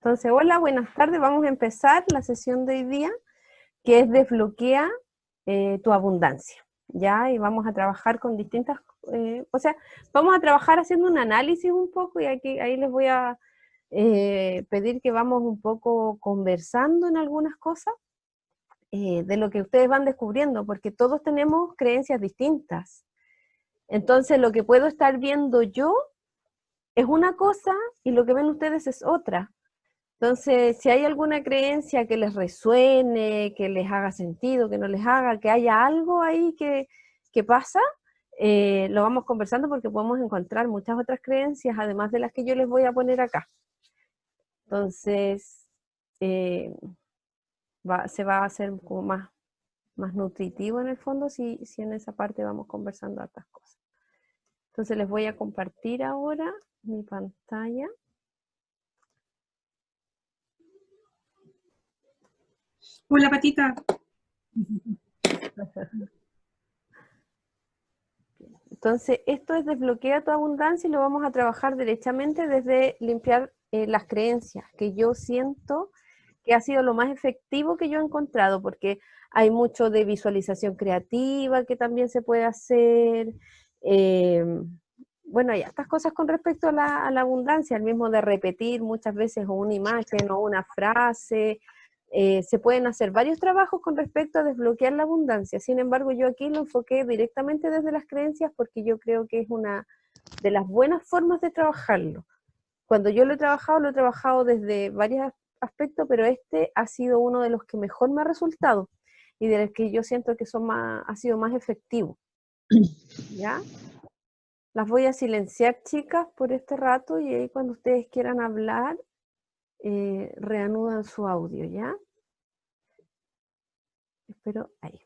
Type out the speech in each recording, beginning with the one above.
Entonces, hola, buenas tardes. Vamos a empezar la sesión de hoy día, que es desbloquea tu abundancia, ¿ya? Y vamos a trabajar con distintas, vamos a trabajar haciendo un análisis un poco y aquí, ahí les voy a pedir que vamos un poco conversando en algunas cosas de lo que ustedes van descubriendo, porque todos tenemos creencias distintas. Entonces, lo que puedo estar viendo yo es una cosa y lo que ven ustedes es otra. Entonces, si hay alguna creencia que les resuene, que les haga sentido, que no les haga, que haya algo ahí que pasa, lo vamos conversando porque podemos encontrar muchas otras creencias, además de las que yo les voy a poner acá. Entonces, eh, se va a hacer como más nutritivo en el fondo si en esa parte vamos conversando otras cosas. Entonces, les voy a compartir ahora mi pantalla. Hola, Patita. Entonces, esto es desbloquea tu abundancia y lo vamos a trabajar derechamente desde limpiar las creencias, que yo siento que ha sido lo más efectivo que yo he encontrado, porque hay mucho de visualización creativa que también se puede hacer. Eh, bueno, hay estas cosas con respecto a la abundancia, el mismo de repetir muchas veces o una imagen o una frase. Se pueden hacer varios trabajos con respecto a desbloquear la abundancia. Sin embargo, yo aquí lo enfoqué directamente desde las creencias porque yo creo que es una de las buenas formas de trabajarlo. Cuando yo lo he trabajado desde varios aspectos, pero este ha sido uno de los que mejor me ha resultado y de los que yo siento que ha sido más efectivo. ¿Ya? Las voy a silenciar, chicas, por este rato y ahí cuando ustedes quieran hablar, reanudan su audio, ¿ya? Espero ahí.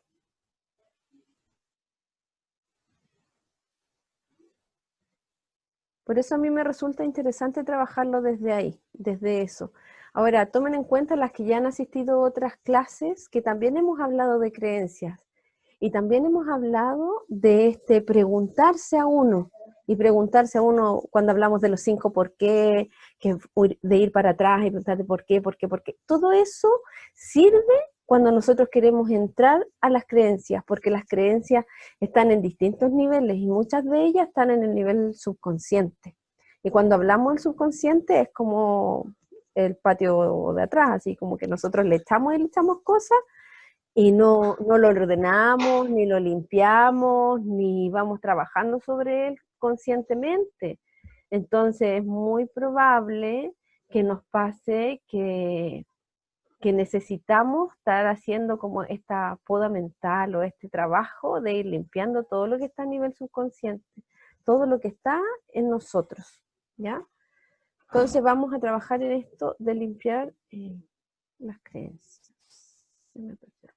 Por eso a mí me resulta interesante trabajarlo desde ahí, desde eso. Ahora, tomen en cuenta las que ya han asistido a otras clases, que también hemos hablado de creencias y también hemos hablado de preguntarse a uno y preguntarse a uno cuando hablamos de los 5 por qué, de ir para atrás y preguntarte por qué, por qué, por qué. Todo eso sirve cuando nosotros queremos entrar a las creencias, porque las creencias están en distintos niveles y muchas de ellas están en el nivel subconsciente. Y cuando hablamos del subconsciente es como el patio de atrás, así como que nosotros le echamos y le echamos cosas y no lo ordenamos, ni lo limpiamos, ni vamos trabajando sobre él conscientemente. Entonces es muy probable que nos pase que necesitamos estar haciendo como esta poda mental o este trabajo de ir limpiando todo lo que está a nivel subconsciente, todo lo que está en nosotros, ¿ya? Entonces vamos a trabajar en esto de limpiar las creencias. Se me perdió.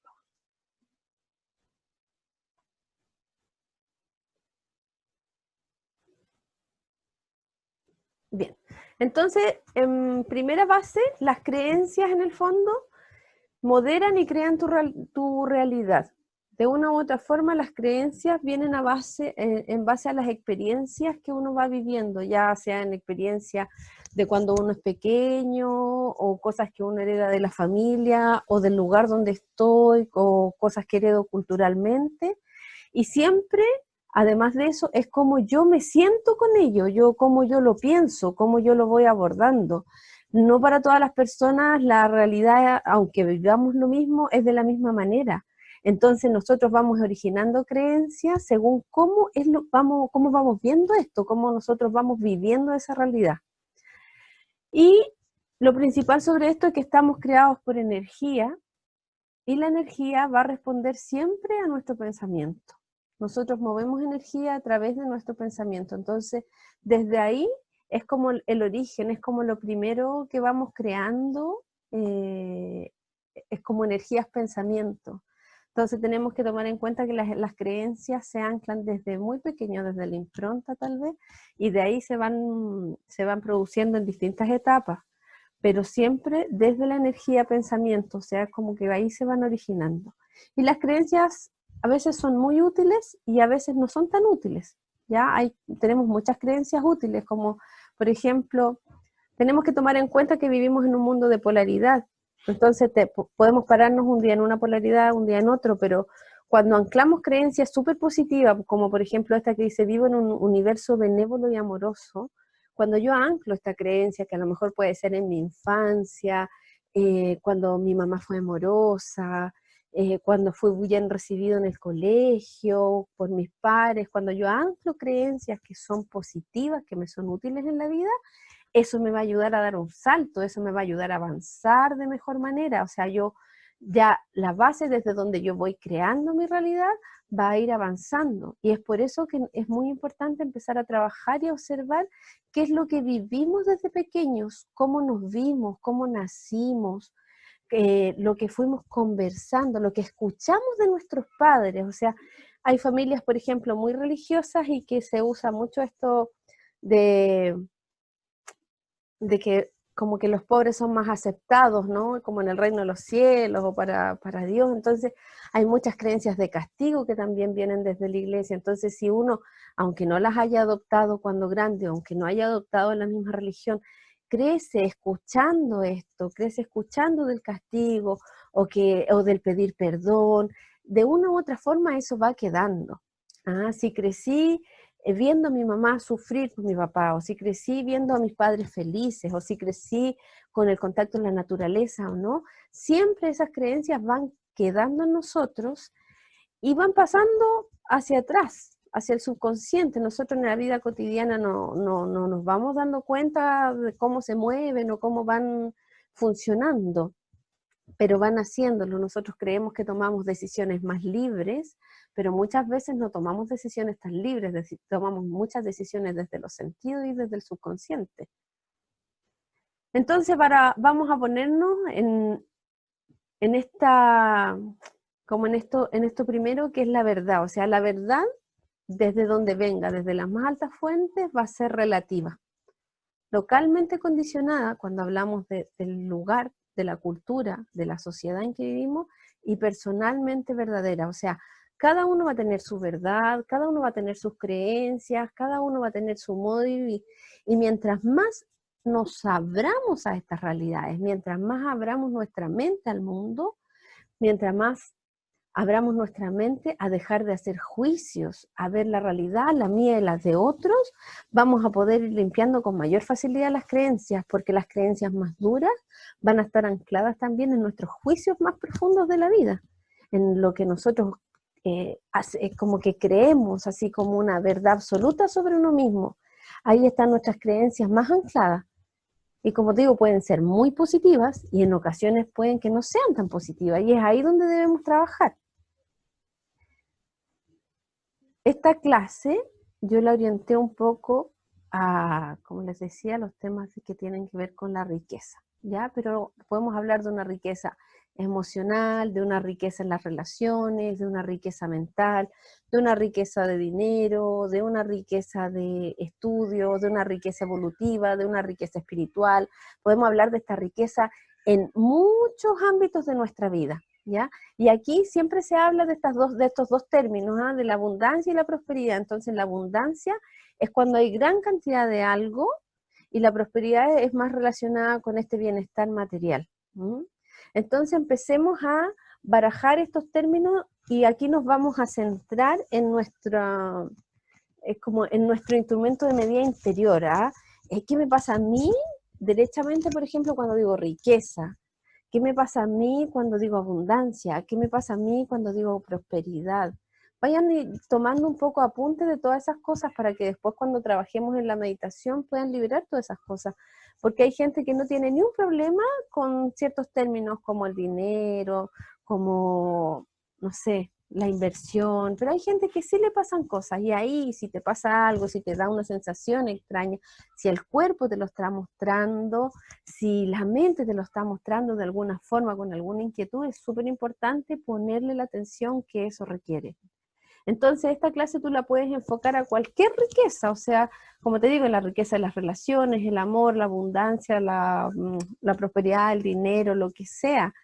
Bien, entonces, en primera base, las creencias en el fondo moderan y crean tu realidad. De una u otra forma, las creencias vienen en base a las experiencias que uno va viviendo, ya sea en experiencia de cuando uno es pequeño, o cosas que uno hereda de la familia, o del lugar donde estoy, o cosas que heredo culturalmente. Y siempre, además de eso, es como yo me siento con ello, cómo yo lo pienso, cómo yo lo voy abordando. No para todas las personas la realidad, aunque vivamos lo mismo, es de la misma manera. Entonces nosotros vamos originando creencias según cómo vamos viendo esto, cómo nosotros vamos viviendo esa realidad. Y lo principal sobre esto es que estamos creados por energía y la energía va a responder siempre a nuestro pensamiento. Nosotros movemos energía a través de nuestro pensamiento. Entonces, desde ahí es como el origen, es como lo primero que vamos creando, es como energías pensamiento. Entonces tenemos que tomar en cuenta que las creencias se anclan desde muy pequeño, desde la impronta tal vez, y de ahí se van produciendo en distintas etapas, pero siempre desde la energía pensamiento, o sea, como que ahí se van originando. Y las creencias a veces son muy útiles y a veces no son tan útiles, ¿ya? Tenemos muchas creencias útiles, como por ejemplo, tenemos que tomar en cuenta que vivimos en un mundo de polaridad. Entonces podemos pararnos un día en una polaridad, un día en otro, pero cuando anclamos creencias súper positivas, como por ejemplo esta que dice, vivo en un universo benévolo y amoroso, cuando yo anclo esta creencia, que a lo mejor puede ser en mi infancia, cuando mi mamá fue amorosa, cuando fui bien recibido en el colegio, por mis padres, cuando yo anclo creencias que son positivas, que me son útiles en la vida, eso me va a ayudar a dar un salto, eso me va a ayudar a avanzar de mejor manera. O sea, yo ya la base desde donde yo voy creando mi realidad va a ir avanzando. Y es por eso que es muy importante empezar a trabajar y a observar qué es lo que vivimos desde pequeños, cómo nos vimos, cómo nacimos, lo que fuimos conversando, lo que escuchamos de nuestros padres. O sea, hay familias, por ejemplo, muy religiosas y que se usa mucho esto de que como que los pobres son más aceptados, ¿no? Como en el reino de los cielos o para Dios. Entonces hay muchas creencias de castigo que también vienen desde la iglesia. Entonces si uno, aunque no las haya adoptado cuando grande, aunque no haya adoptado la misma religión, crece escuchando esto, crece escuchando del castigo o del pedir perdón, de una u otra forma eso va quedando. Ah, si crecí viendo a mi mamá sufrir por mi papá, o si crecí viendo a mis padres felices, o si crecí con el contacto en la naturaleza o no, siempre esas creencias van quedando en nosotros y van pasando hacia atrás, hacia el subconsciente. Nosotros en la vida cotidiana no nos vamos dando cuenta de cómo se mueven o cómo van funcionando, pero van haciéndolo. Nosotros creemos que tomamos decisiones más libres, pero muchas veces no tomamos decisiones tan libres, tomamos muchas decisiones desde los sentidos y desde el subconsciente. Entonces, vamos a ponernos en esta, como en esto primero, que es la verdad. O sea, la verdad, desde donde venga, desde las más altas fuentes, va a ser relativa. Localmente condicionada, cuando hablamos del lugar, de la cultura, de la sociedad en que vivimos, y personalmente verdadera. O sea, cada uno va a tener su verdad, cada uno va a tener sus creencias, cada uno va a tener su modo de vivir. Y mientras más nos abramos a estas realidades, mientras más abramos nuestra mente al mundo, mientras más abramos nuestra mente a dejar de hacer juicios, a ver la realidad, la mía y las de otros, vamos a poder ir limpiando con mayor facilidad las creencias, porque las creencias más duras van a estar ancladas también en nuestros juicios más profundos de la vida, en lo que nosotros como que creemos, así como una verdad absoluta sobre uno mismo. Ahí están nuestras creencias más ancladas. Y como te digo, pueden ser muy positivas y en ocasiones pueden que no sean tan positivas. Y es ahí donde debemos trabajar. Esta clase yo la orienté un poco a, como les decía, los temas que tienen que ver con la riqueza, ¿ya? Pero podemos hablar de una riqueza emocional, de una riqueza en las relaciones, de una riqueza mental, de una riqueza de dinero, de una riqueza de estudio, de una riqueza evolutiva, de una riqueza espiritual. Podemos hablar de esta riqueza en muchos ámbitos de nuestra vida, ¿ya? Y aquí siempre se habla de estos dos términos, ¿eh? De la abundancia y la prosperidad. Entonces la abundancia es cuando hay gran cantidad de algo y la prosperidad es más relacionada con este bienestar material. ¿Mm? Entonces empecemos a barajar estos términos y aquí nos vamos a centrar en como en nuestro instrumento de medida interior. ¿Ah? ¿Qué me pasa a mí derechamente, por ejemplo, cuando digo riqueza? ¿Qué me pasa a mí cuando digo abundancia? ¿Qué me pasa a mí cuando digo prosperidad? Vayan tomando un poco apunte de todas esas cosas para que después cuando trabajemos en la meditación puedan liberar todas esas cosas. Porque hay gente que no tiene ni un problema con ciertos términos como el dinero, como, no sé, la inversión, pero hay gente que sí le pasan cosas y ahí si te pasa algo, si te da una sensación extraña, si el cuerpo te lo está mostrando, si la mente te lo está mostrando de alguna forma, con alguna inquietud, es súper importante ponerle la atención que eso requiere. Entonces, esta clase tú la puedes enfocar a cualquier riqueza, o sea, como te digo, la riqueza de las relaciones, el amor, la abundancia, la prosperidad, el dinero, lo que sea.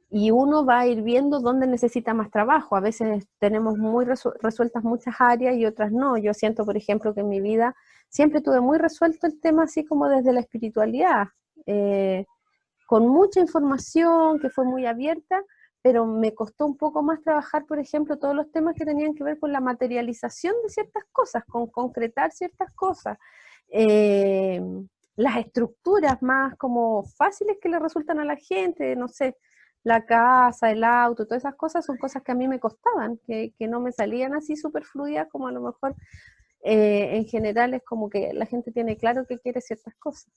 y uno va a ir viendo dónde necesita más trabajo. A veces tenemos muy resueltas muchas áreas y otras no. Yo siento, por ejemplo, que en mi vida siempre tuve muy resuelto el tema así como desde la espiritualidad, con mucha información que fue muy abierta, pero me costó un poco más trabajar, por ejemplo, todos los temas que tenían que ver con la materialización de ciertas cosas, con concretar ciertas cosas. Eh, las estructuras más como fáciles que le resultan a la gente, no sé, la casa, el auto, todas esas cosas son cosas que a mí me costaban, que no me salían así súper fluidas como a lo mejor en general es como que la gente tiene claro que quiere ciertas cosas.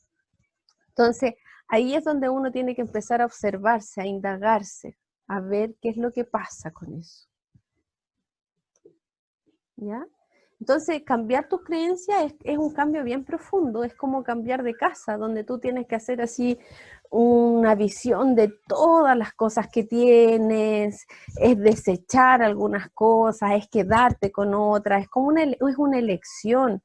Entonces, ahí es donde uno tiene que empezar a observarse, a indagarse, a ver qué es lo que pasa con eso. ¿Ya? Entonces, cambiar tus creencias es un cambio bien profundo, es como cambiar de casa, donde tú tienes que hacer así una visión de todas las cosas que tienes, es desechar algunas cosas, es quedarte con otras, es como es una elección,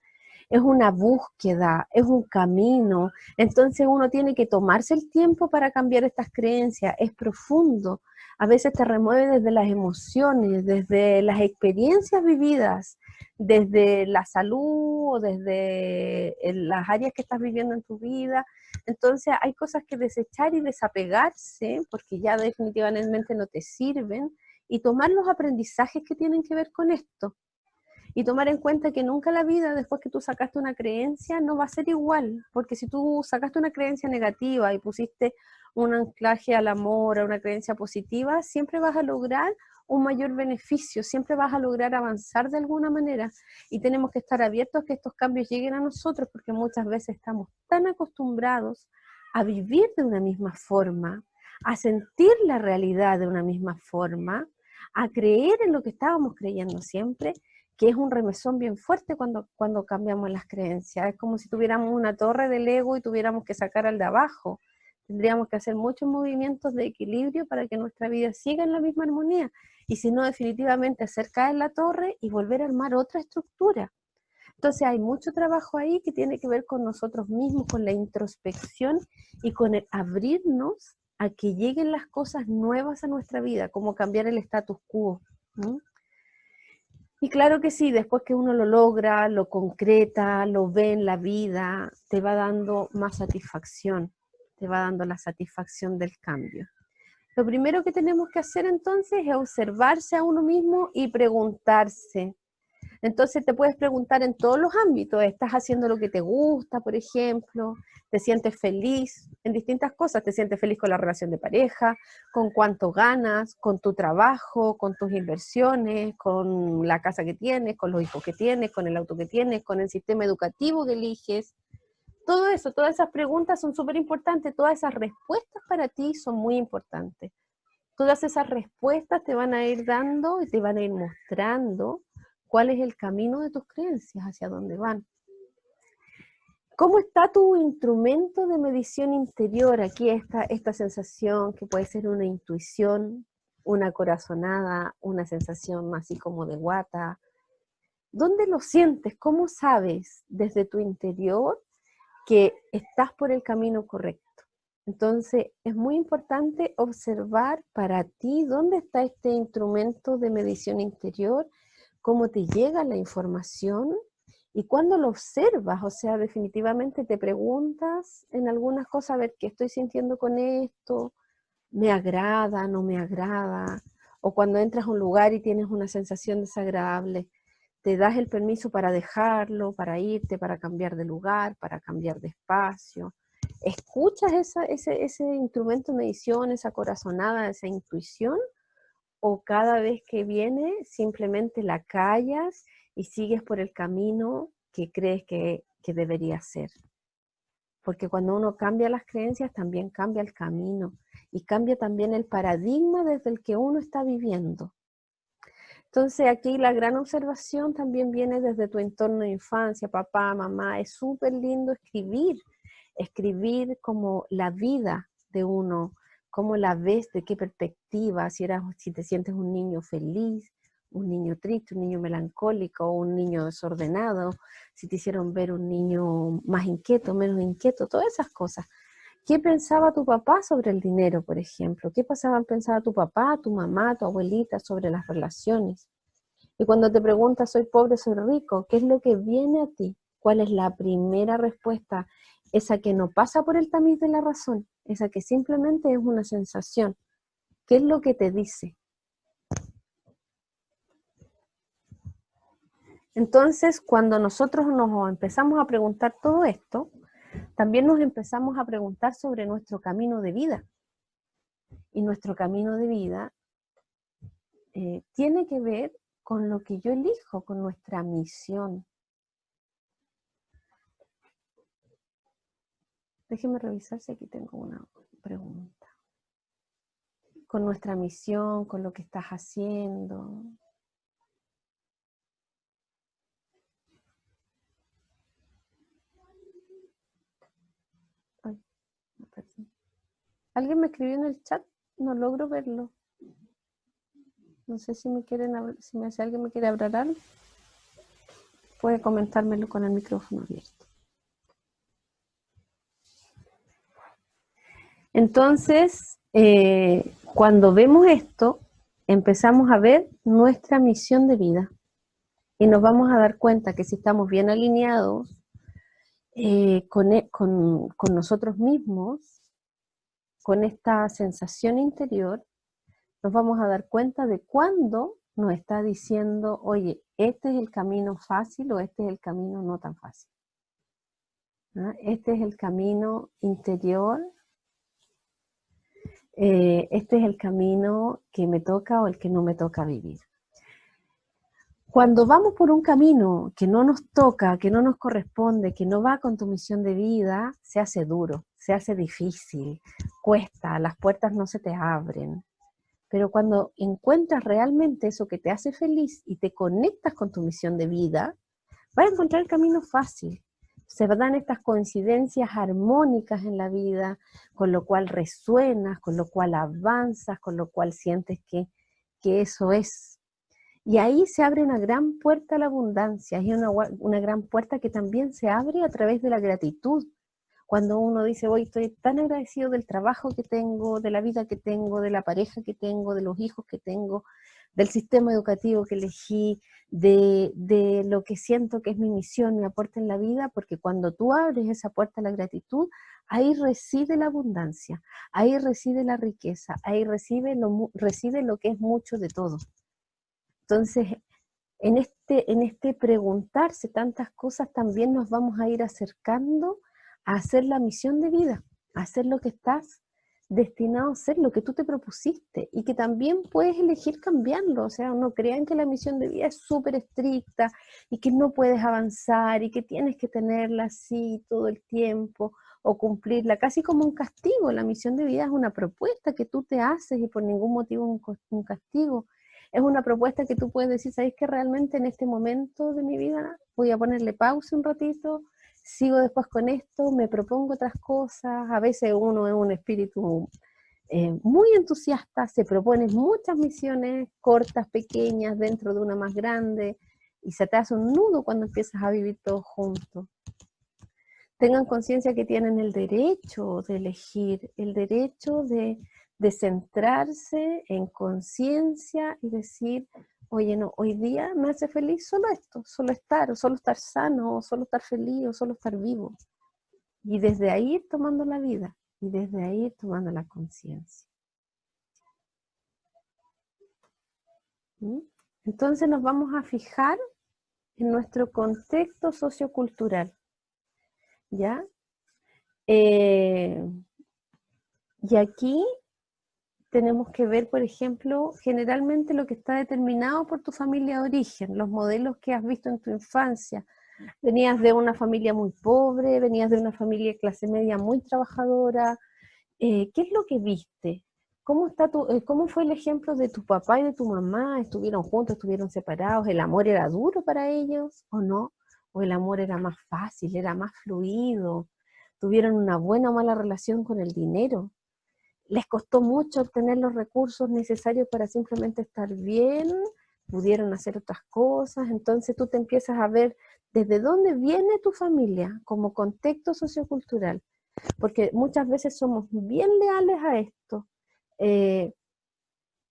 es una búsqueda, es un camino. Entonces uno tiene que tomarse el tiempo para cambiar estas creencias, es profundo. A veces te remueve desde las emociones, desde las experiencias vividas, desde la salud o desde las áreas que estás viviendo en tu vida. Entonces hay cosas que desechar y desapegarse porque ya definitivamente no te sirven y tomar los aprendizajes que tienen que ver con esto. Y tomar en cuenta que nunca la vida, después que tú sacaste una creencia, no va a ser igual, porque si tú sacaste una creencia negativa y pusiste un anclaje al amor, a una creencia positiva, siempre vas a lograr un mayor beneficio, siempre vas a lograr avanzar de alguna manera. Y tenemos que estar abiertos a que estos cambios lleguen a nosotros, porque muchas veces estamos tan acostumbrados a vivir de una misma forma, a sentir la realidad de una misma forma, a creer en lo que estábamos creyendo siempre, que es un remesón bien fuerte cuando cambiamos las creencias. Es como si tuviéramos una torre de Lego y tuviéramos que sacar al de abajo. Tendríamos que hacer muchos movimientos de equilibrio para que nuestra vida siga en la misma armonía. Y si no, definitivamente hacer caer la torre y volver a armar otra estructura. Entonces hay mucho trabajo ahí que tiene que ver con nosotros mismos, con la introspección y con el abrirnos a que lleguen las cosas nuevas a nuestra vida, como cambiar el status quo. ¿Mm? Y claro que sí, después que uno lo logra, lo concreta, lo ve en la vida, te va dando más satisfacción, te va dando la satisfacción del cambio. Lo primero que tenemos que hacer entonces es observarse a uno mismo y preguntarse, entonces te puedes preguntar en todos los ámbitos, ¿estás haciendo lo que te gusta, por ejemplo? ¿Te sientes feliz en distintas cosas? ¿Te sientes feliz con la relación de pareja? ¿Con cuánto ganas? ¿Con tu trabajo? ¿Con tus inversiones? ¿Con la casa que tienes? ¿Con los hijos que tienes? ¿Con el auto que tienes? ¿Con el sistema educativo que eliges? Todo eso, todas esas preguntas son súper importantes, todas esas respuestas para ti son muy importantes. Todas esas respuestas te van a ir dando y te van a ir mostrando cuál es el camino de tus creencias, hacia dónde van. ¿Cómo está tu instrumento de medición interior? Aquí esta sensación que puede ser una intuición, una corazonada, una sensación así como de guata. ¿Dónde lo sientes? ¿Cómo sabes desde tu interior que estás por el camino correcto? Entonces, es muy importante observar para ti dónde está este instrumento de medición interior, cómo te llega la información y cuando lo observas, o sea, definitivamente te preguntas en algunas cosas, a ver, ¿qué estoy sintiendo con esto? ¿Me agrada? ¿No me agrada? O cuando entras a un lugar y tienes una sensación desagradable, te das el permiso para dejarlo, para irte, para cambiar de lugar, para cambiar de espacio. ¿Escuchas ese instrumento de medición, esa corazonada, esa intuición? ¿O cada vez que viene simplemente la callas y sigues por el camino que crees que debería ser? Porque cuando uno cambia las creencias, también cambia el camino y cambia también el paradigma desde el que uno está viviendo. Entonces aquí la gran observación también viene desde tu entorno de infancia, papá, mamá. Es súper lindo escribir como la vida de uno, cómo la ves, de qué perspectiva, si te sientes un niño feliz, un niño triste, un niño melancólico, un niño desordenado, si te hicieron ver un niño más inquieto, menos inquieto, todas esas cosas. ¿Qué pensaba tu papá sobre el dinero, por ejemplo? ¿Qué pensaba tu papá, tu mamá, tu abuelita sobre las relaciones? Y cuando te preguntas, soy pobre, soy rico, ¿qué es lo que viene a ti? ¿Cuál es la primera respuesta? Esa que no pasa por el tamiz de la razón, esa que simplemente es una sensación. ¿Qué es lo que te dice? Entonces, cuando nosotros nos empezamos a preguntar todo esto, también nos empezamos a preguntar sobre nuestro camino de vida. Y nuestro camino de vida tiene que ver con lo que yo elijo, con nuestra misión. Déjeme revisar si aquí tengo una pregunta. Con nuestra misión, con lo que estás haciendo. Ay, me perdí. ¿Alguien me escribió en el chat? No logro verlo. No sé si si alguien me quiere hablar algo, puede comentármelo con el micrófono abierto. Entonces, cuando vemos esto, empezamos a ver nuestra misión de vida y nos vamos a dar cuenta que si estamos bien alineados con nosotros mismos, con esta sensación interior, nos vamos a dar cuenta de cuándo nos está diciendo, oye, este es el camino fácil o este es el camino no tan fácil. ¿Ah? Este es el camino interior, este es el camino que me toca o el que no me toca vivir. Cuando vamos por un camino que no nos toca, que no nos corresponde, que no va con tu misión de vida, se hace duro, se hace difícil, cuesta, las puertas no se te abren. Pero cuando encuentras realmente eso que te hace feliz y te conectas con tu misión de vida, vas a encontrar el camino fácil. Se dan estas coincidencias armónicas en la vida, con lo cual resuenas, con lo cual avanzas, con lo cual sientes que eso es. Y ahí se abre una gran puerta a la abundancia, y una gran puerta que también se abre a través de la gratitud. Cuando uno dice, hoy estoy tan agradecido del trabajo que tengo, de la vida que tengo, de la pareja que tengo, de los hijos que tengo, del sistema educativo que elegí, de lo que siento que es mi misión, mi aporte en la vida, porque cuando tú abres esa puerta a la gratitud, ahí reside la abundancia, ahí reside la riqueza, ahí reside lo que es mucho de todo. Entonces, en este preguntarse tantas cosas también nos vamos a ir acercando a hacer la misión de vida, a hacer lo que estás destinado a hacer, lo que tú te propusiste y que también puedes elegir cambiarlo. O sea, no crean que la misión de vida es súper estricta y que no puedes avanzar y que tienes que tenerla así todo el tiempo o cumplirla, casi como un castigo. La misión de vida es una propuesta que tú te haces y por ningún motivo un castigo. Es una propuesta que tú puedes decir, ¿sabes qué? Realmente en este momento de mi vida voy a ponerle pausa un ratito, sigo después con esto, me propongo otras cosas. A veces uno es un espíritu muy entusiasta, se propone muchas misiones cortas, pequeñas, dentro de una más grande, y se te hace un nudo cuando empiezas a vivir todos juntos. Tengan conciencia que tienen el derecho de elegir, el derecho de centrarse en conciencia y decir, oye, no, hoy día me hace feliz solo esto, solo estar sano, o solo estar feliz, o solo estar vivo. Y desde ahí ir tomando la vida, y desde ahí ir tomando la conciencia. ¿Mm? Entonces nos vamos a fijar en nuestro contexto sociocultural, ¿ya? Y aquí tenemos que ver, por ejemplo, generalmente lo que está determinado por tu familia de origen, los modelos que has visto en tu infancia. Venías de una familia muy pobre, venías de una familia de clase media muy trabajadora. ¿Qué es lo que viste? ¿Cómo fue el ejemplo de tu papá y de tu mamá? ¿Estuvieron juntos, estuvieron separados? ¿El amor era duro para ellos o no? ¿O el amor era más fácil, era más fluido? ¿Tuvieron una buena o mala relación con el dinero? ¿Les costó mucho obtener los recursos necesarios para simplemente estar bien? ¿Pudieron hacer otras cosas? Entonces tú te empiezas a ver desde dónde viene tu familia como contexto sociocultural. porque muchas veces somos bien leales a esto.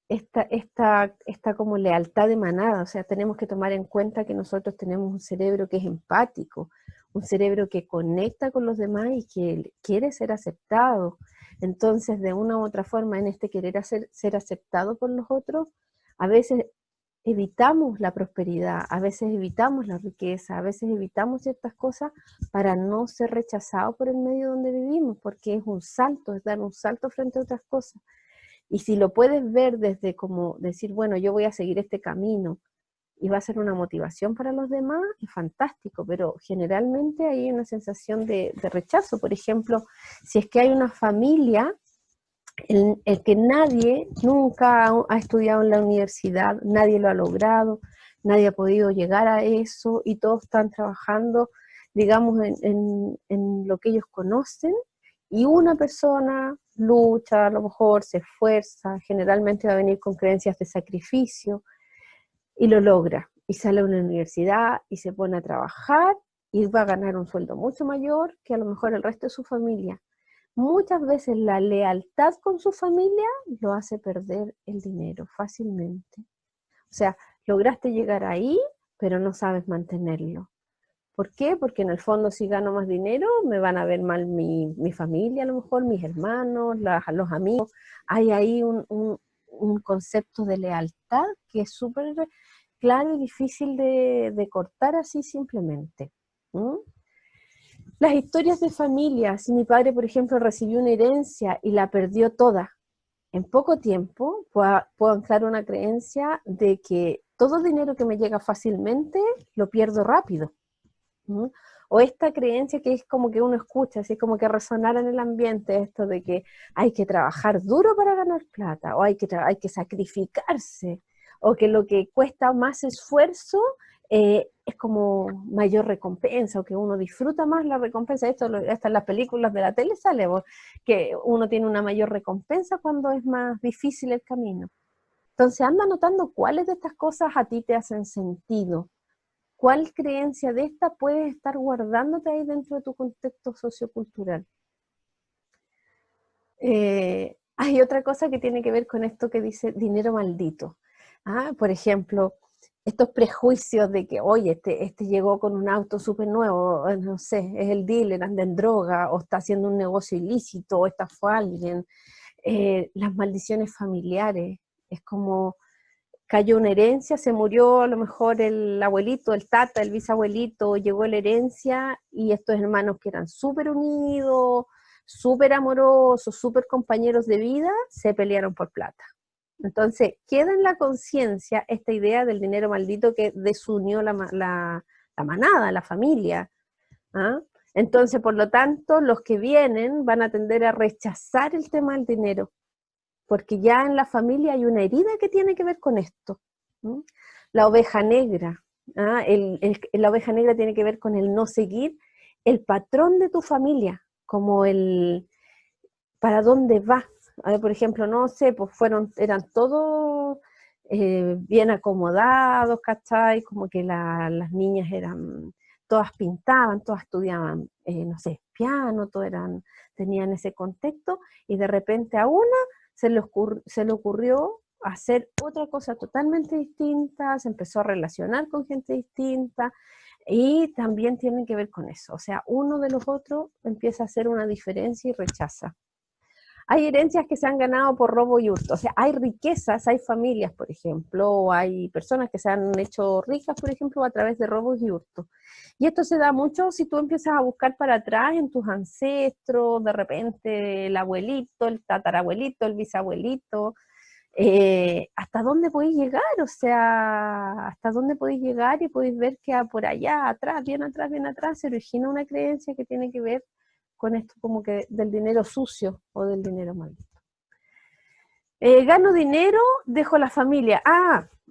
Esta como lealtad de manada, o sea, tenemos que tomar en cuenta que nosotros tenemos un cerebro que es empático, un cerebro que conecta con los demás y que quiere ser aceptado. Entonces, de una u otra forma, en este querer ser aceptado por los otros, a veces evitamos la prosperidad, a veces evitamos la riqueza, a veces evitamos ciertas cosas para no ser rechazados por el medio donde vivimos, porque es un salto, es dar un salto frente a otras cosas. Y si lo puedes ver desde como decir, bueno, yo voy a seguir este camino y va a ser una motivación para los demás, es fantástico, pero generalmente hay una sensación de rechazo. Por ejemplo, si es que hay una familia, el que nadie nunca ha estudiado en la universidad, nadie lo ha logrado, nadie ha podido llegar a eso y todos están trabajando, digamos, en lo que ellos conocen, y una persona lucha, a lo mejor se esfuerza, generalmente va a venir con creencias de sacrificio, y lo logra, y sale a una universidad y se pone a trabajar y va a ganar un sueldo mucho mayor que a lo mejor el resto de su familia. Muchas veces la lealtad con su familia lo hace perder el dinero fácilmente. O sea, lograste llegar ahí, pero no sabes mantenerlo. ¿Por qué? Porque en el fondo si gano más dinero me van a ver mal mi familia, a lo mejor mis hermanos, los amigos. Hay ahí un concepto de lealtad que es súper claro y difícil de cortar así simplemente. ¿Mm? Las historias de familia, si mi padre, por ejemplo, recibió una herencia y la perdió toda en poco tiempo, puedo anclar una creencia de que todo dinero que me llega fácilmente lo pierdo rápido. ¿Mm? O esta creencia que es como que uno escucha, así como que resonar en el ambiente esto de que hay que trabajar duro para ganar plata, o hay que sacrificarse, o que lo que cuesta más esfuerzo es como mayor recompensa, o que uno disfruta más la recompensa. Hasta en las películas de la tele sale, que uno tiene una mayor recompensa cuando es más difícil el camino. Entonces anda notando cuáles de estas cosas a ti te hacen sentido. ¿Cuál creencia de esta puedes estar guardándote ahí dentro de tu contexto sociocultural? Hay otra cosa que tiene que ver con esto que dice dinero maldito. Por ejemplo, estos prejuicios de que, oye, este llegó con un auto súper nuevo, no sé, es el dealer, anda en droga, o está haciendo un negocio ilícito, o estafó a alguien. Las maldiciones familiares, es como cayó una herencia, se murió a lo mejor el abuelito, el tata, el bisabuelito, llegó la herencia y estos hermanos que eran súper unidos, súper amorosos, súper compañeros de vida, se pelearon por plata. Entonces, queda en la conciencia esta idea del dinero maldito que desunió la manada, la familia. ¿Ah? Entonces, por lo tanto, los que vienen van a tender a rechazar el tema del dinero, porque ya en la familia hay una herida que tiene que ver con esto. ¿No? La oveja negra, la oveja negra tiene que ver con el no seguir el patrón de tu familia, como el para dónde vas. Por ejemplo, no sé, pues eran todos bien acomodados, ¿cachai? Como que las niñas eran, todas pintaban, todas estudiaban, no sé, piano, tenían ese contexto, y de repente a una se le ocurrió hacer otra cosa totalmente distinta, se empezó a relacionar con gente distinta, y también tienen que ver con eso. O sea, uno de los otros empieza a hacer una diferencia y rechaza. Hay herencias que se han ganado por robo y hurto. O sea, hay riquezas, hay familias, por ejemplo, o hay personas que se han hecho ricas, por ejemplo, a través de robos y hurtos. Y esto se da mucho si tú empiezas a buscar para atrás en tus ancestros, de repente el abuelito, el tatarabuelito, el bisabuelito. ¿Hasta dónde podéis llegar? O sea, ¿hasta dónde podéis llegar? Y podéis ver que por allá, bien atrás, se origina una creencia que tiene que ver con esto como que del dinero sucio o del dinero maldito. Gano dinero, dejo la familia.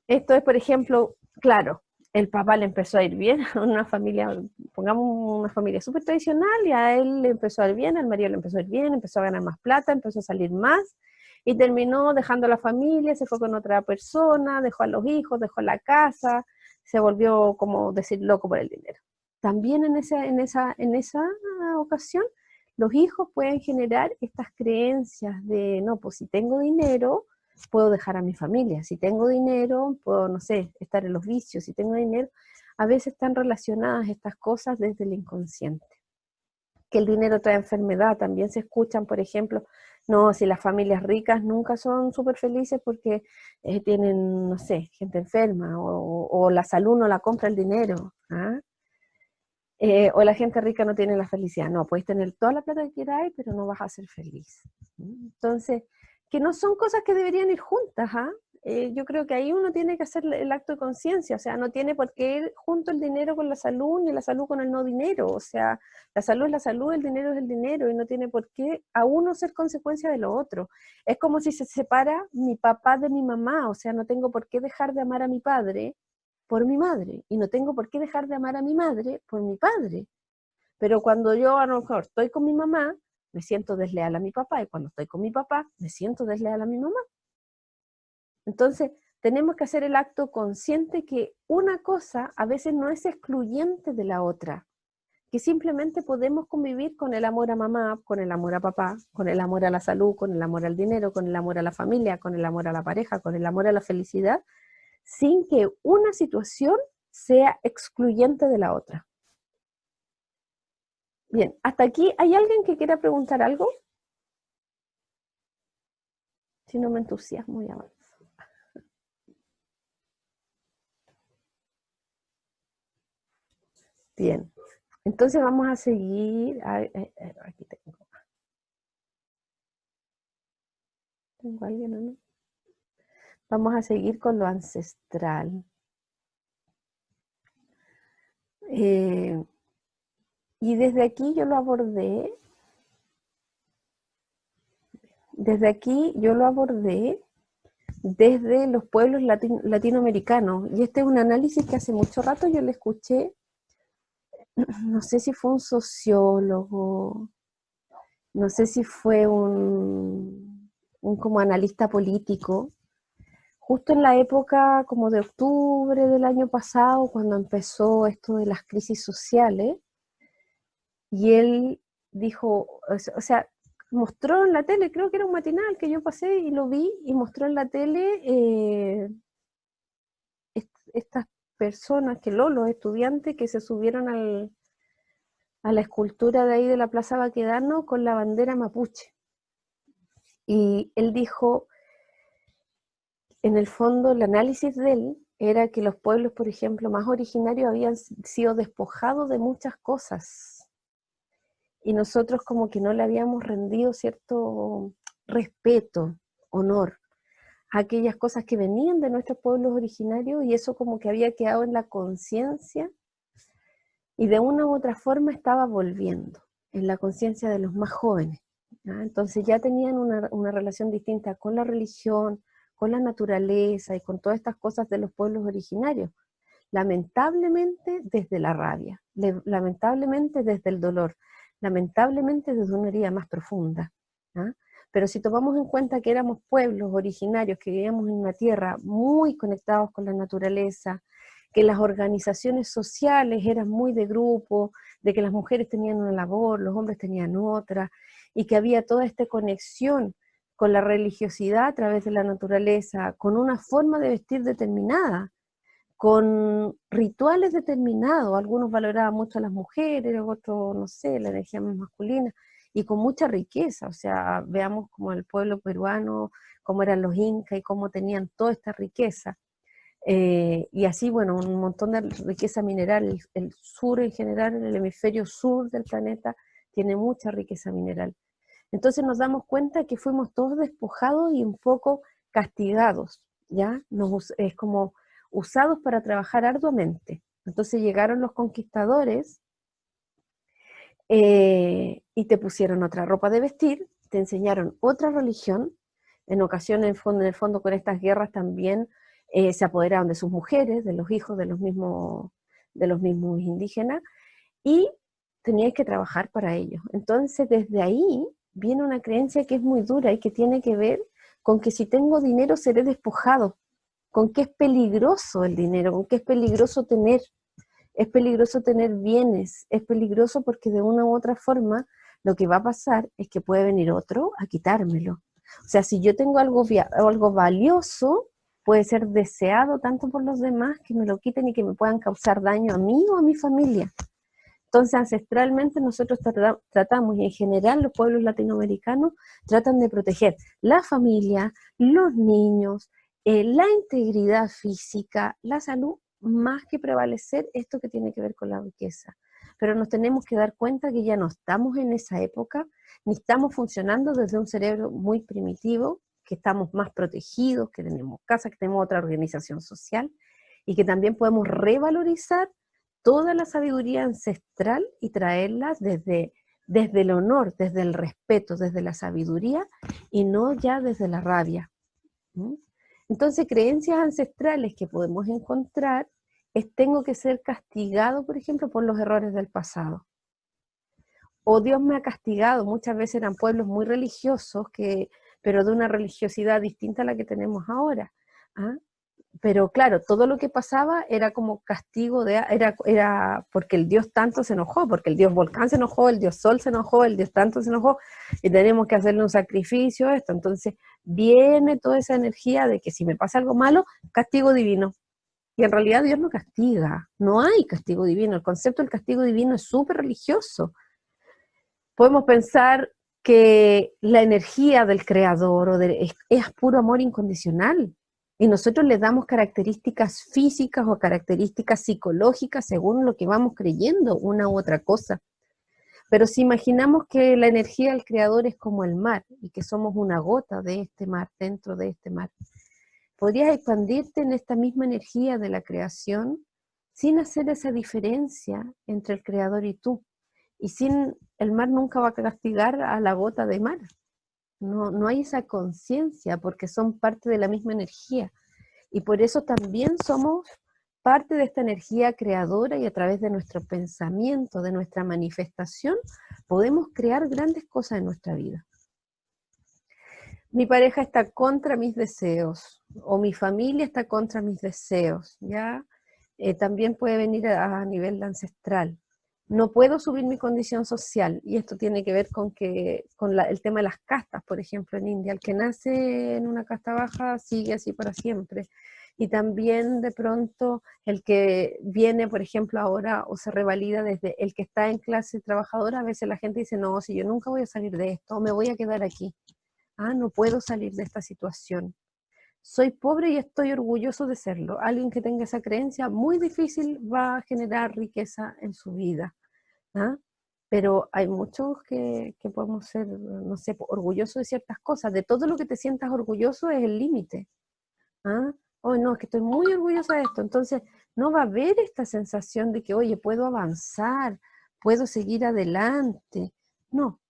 Esto es, por ejemplo, claro, el papá le empezó a ir bien a una familia, pongamos una familia súper tradicional, y a él le empezó a ir bien, al marido le empezó a ir bien, empezó a ganar más plata, empezó a salir más, y terminó dejando a la familia, se fue con otra persona, dejó a los hijos, dejó la casa, se volvió, como decir, loco por el dinero. También en esa ocasión los hijos pueden generar estas creencias de, no, pues si tengo dinero, puedo dejar a mi familia, si tengo dinero, puedo, no sé, estar en los vicios, si tengo dinero, a veces están relacionadas estas cosas desde el inconsciente. Que el dinero trae enfermedad, también se escuchan, por ejemplo, no, si las familias ricas nunca son súper felices porque tienen, no sé, gente enferma, o la salud no la compra el dinero, ¿ah? O la gente rica no tiene la felicidad. No, puedes tener toda la plata que queráis, pero no vas a ser feliz. Entonces, que no son cosas que deberían ir juntas, ¿ah? Yo creo que ahí uno tiene que hacer el acto de conciencia, o sea, no tiene por qué ir junto el dinero con la salud, ni la salud con el no dinero, o sea, la salud es la salud, el dinero es el dinero, y no tiene por qué a uno ser consecuencia de lo otro. Es como si se separa mi papá de mi mamá, o sea, no tengo por qué dejar de amar a mi padre por mi madre, y no tengo por qué dejar de amar a mi madre por mi padre. Pero cuando yo a lo mejor estoy con mi mamá, me siento desleal a mi papá, y cuando estoy con mi papá, me siento desleal a mi mamá. Entonces, tenemos que hacer el acto consciente que una cosa a veces no es excluyente de la otra, que simplemente podemos convivir con el amor a mamá, con el amor a papá, con el amor a la salud, con el amor al dinero, con el amor a la familia, con el amor a la pareja, con el amor a la felicidad, sin que una situación sea excluyente de la otra. Bien, hasta aquí, ¿hay alguien que quiera preguntar algo? Si no me entusiasmo, ya avanzo. Bien, entonces vamos a seguir. Aquí tengo. ¿Tengo alguien o no? Vamos a seguir con lo ancestral. Y desde aquí yo lo abordé. Desde aquí yo lo abordé desde los pueblos latinoamericanos. Y este es un análisis que hace mucho rato yo le escuché, no sé si fue un sociólogo, no sé si fue un como analista político, justo en la época como de octubre del año pasado, cuando empezó esto de las crisis sociales, y él dijo, o sea, mostró en la tele, creo que era un matinal que yo pasé y lo vi, y mostró en la tele estas personas, que los estudiantes que se subieron a la escultura de ahí de la Plaza Baquedano con la bandera mapuche. Y él dijo, en el fondo, el análisis de él era que los pueblos, por ejemplo, más originarios habían sido despojados de muchas cosas. Y nosotros como que no le habíamos rendido cierto respeto, honor a aquellas cosas que venían de nuestros pueblos originarios, y eso como que había quedado en la conciencia y de una u otra forma estaba volviendo en la conciencia de los más jóvenes, ¿ya? Entonces ya tenían una relación distinta con la religión, con la naturaleza y con todas estas cosas de los pueblos originarios. Lamentablemente desde la rabia, lamentablemente desde el dolor, lamentablemente desde una herida más profunda, ¿ya? Pero si tomamos en cuenta que éramos pueblos originarios, que vivíamos en una tierra muy conectados con la naturaleza, que las organizaciones sociales eran muy de grupo, de que las mujeres tenían una labor, los hombres tenían otra, y que había toda esta conexión con la religiosidad a través de la naturaleza, con una forma de vestir determinada, con rituales determinados. Algunos valoraban mucho a las mujeres, otros, no sé, la energía más masculina, y con mucha riqueza. O sea, veamos como el pueblo peruano, cómo eran los incas y cómo tenían toda esta riqueza. Y así, bueno, un montón de riqueza mineral. El sur en general, el hemisferio sur del planeta, tiene mucha riqueza mineral. Entonces nos damos cuenta que fuimos todos despojados y un poco castigados, ¿ya? Es como usados para trabajar arduamente. Entonces llegaron los conquistadores y te pusieron otra ropa de vestir, te enseñaron otra religión. En ocasiones, en el fondo con estas guerras también se apoderaron de sus mujeres, de los hijos de los mismos indígenas, y teníais que trabajar para ellos. Entonces, desde ahí viene una creencia que es muy dura y que tiene que ver con que si tengo dinero seré despojado, con que es peligroso el dinero, con que es peligroso tener bienes, es peligroso porque de una u otra forma lo que va a pasar es que puede venir otro a quitármelo. O sea, si yo tengo algo valioso, puede ser deseado tanto por los demás que me lo quiten y que me puedan causar daño a mí o a mi familia. Entonces, ancestralmente nosotros tratamos, y en general los pueblos latinoamericanos tratan de proteger la familia, los niños, la integridad física, la salud, más que prevalecer esto que tiene que ver con la riqueza. Pero nos tenemos que dar cuenta que ya no estamos en esa época, ni estamos funcionando desde un cerebro muy primitivo, que estamos más protegidos, que tenemos casa, que tenemos otra organización social, y que también podemos revalorizar toda la sabiduría ancestral y traerla desde el honor, desde el respeto, desde la sabiduría, y no ya desde la rabia. ¿Mm? Entonces, creencias ancestrales que podemos encontrar es: tengo que ser castigado, por ejemplo, por los errores del pasado. O Dios me ha castigado. Muchas veces eran pueblos muy religiosos, pero de una religiosidad distinta a la que tenemos ahora. ¿Ah? Pero claro, todo lo que pasaba era como castigo, era porque el dios tanto se enojó, porque el dios volcán se enojó, el dios sol se enojó, el dios tanto se enojó, y tenemos que hacerle un sacrificio a esto. Entonces viene toda esa energía de que si me pasa algo malo, castigo divino. Y en realidad Dios no castiga, no hay castigo divino. El concepto del castigo divino es súper religioso. Podemos pensar que la energía del creador es puro amor incondicional, y nosotros le damos características físicas o características psicológicas según lo que vamos creyendo, una u otra cosa. Pero si imaginamos que la energía del creador es como el mar, y que somos una gota de este mar, dentro de este mar, podrías expandirte en esta misma energía de la creación sin hacer esa diferencia entre el creador y tú. Y el mar nunca va a castigar a la gota de mar. No hay esa conciencia, porque son parte de la misma energía. Y por eso también somos parte de esta energía creadora, y a través de nuestro pensamiento, de nuestra manifestación, podemos crear grandes cosas en nuestra vida. Mi pareja está contra mis deseos, o mi familia está contra mis deseos, ¿ya? También puede venir a nivel ancestral. No puedo subir mi condición social, y esto tiene que ver con el tema de las castas, por ejemplo, en India. El que nace en una casta baja sigue así para siempre. Y también de pronto el que viene, por ejemplo, ahora o se revalida desde el que está en clase trabajadora, a veces la gente dice: no, si yo nunca voy a salir de esto, me voy a quedar aquí. No puedo salir de esta situación. Soy pobre y estoy orgulloso de serlo. Alguien que tenga esa creencia, muy difícil va a generar riqueza en su vida. ¿Ah? Pero hay muchos que podemos ser, no sé, orgullosos de ciertas cosas. De todo lo que te sientas orgulloso es el límite. Oh, no, es que estoy muy orgullosa de esto. Entonces, no va a haber esta sensación de que, oye, puedo avanzar, puedo seguir adelante. No,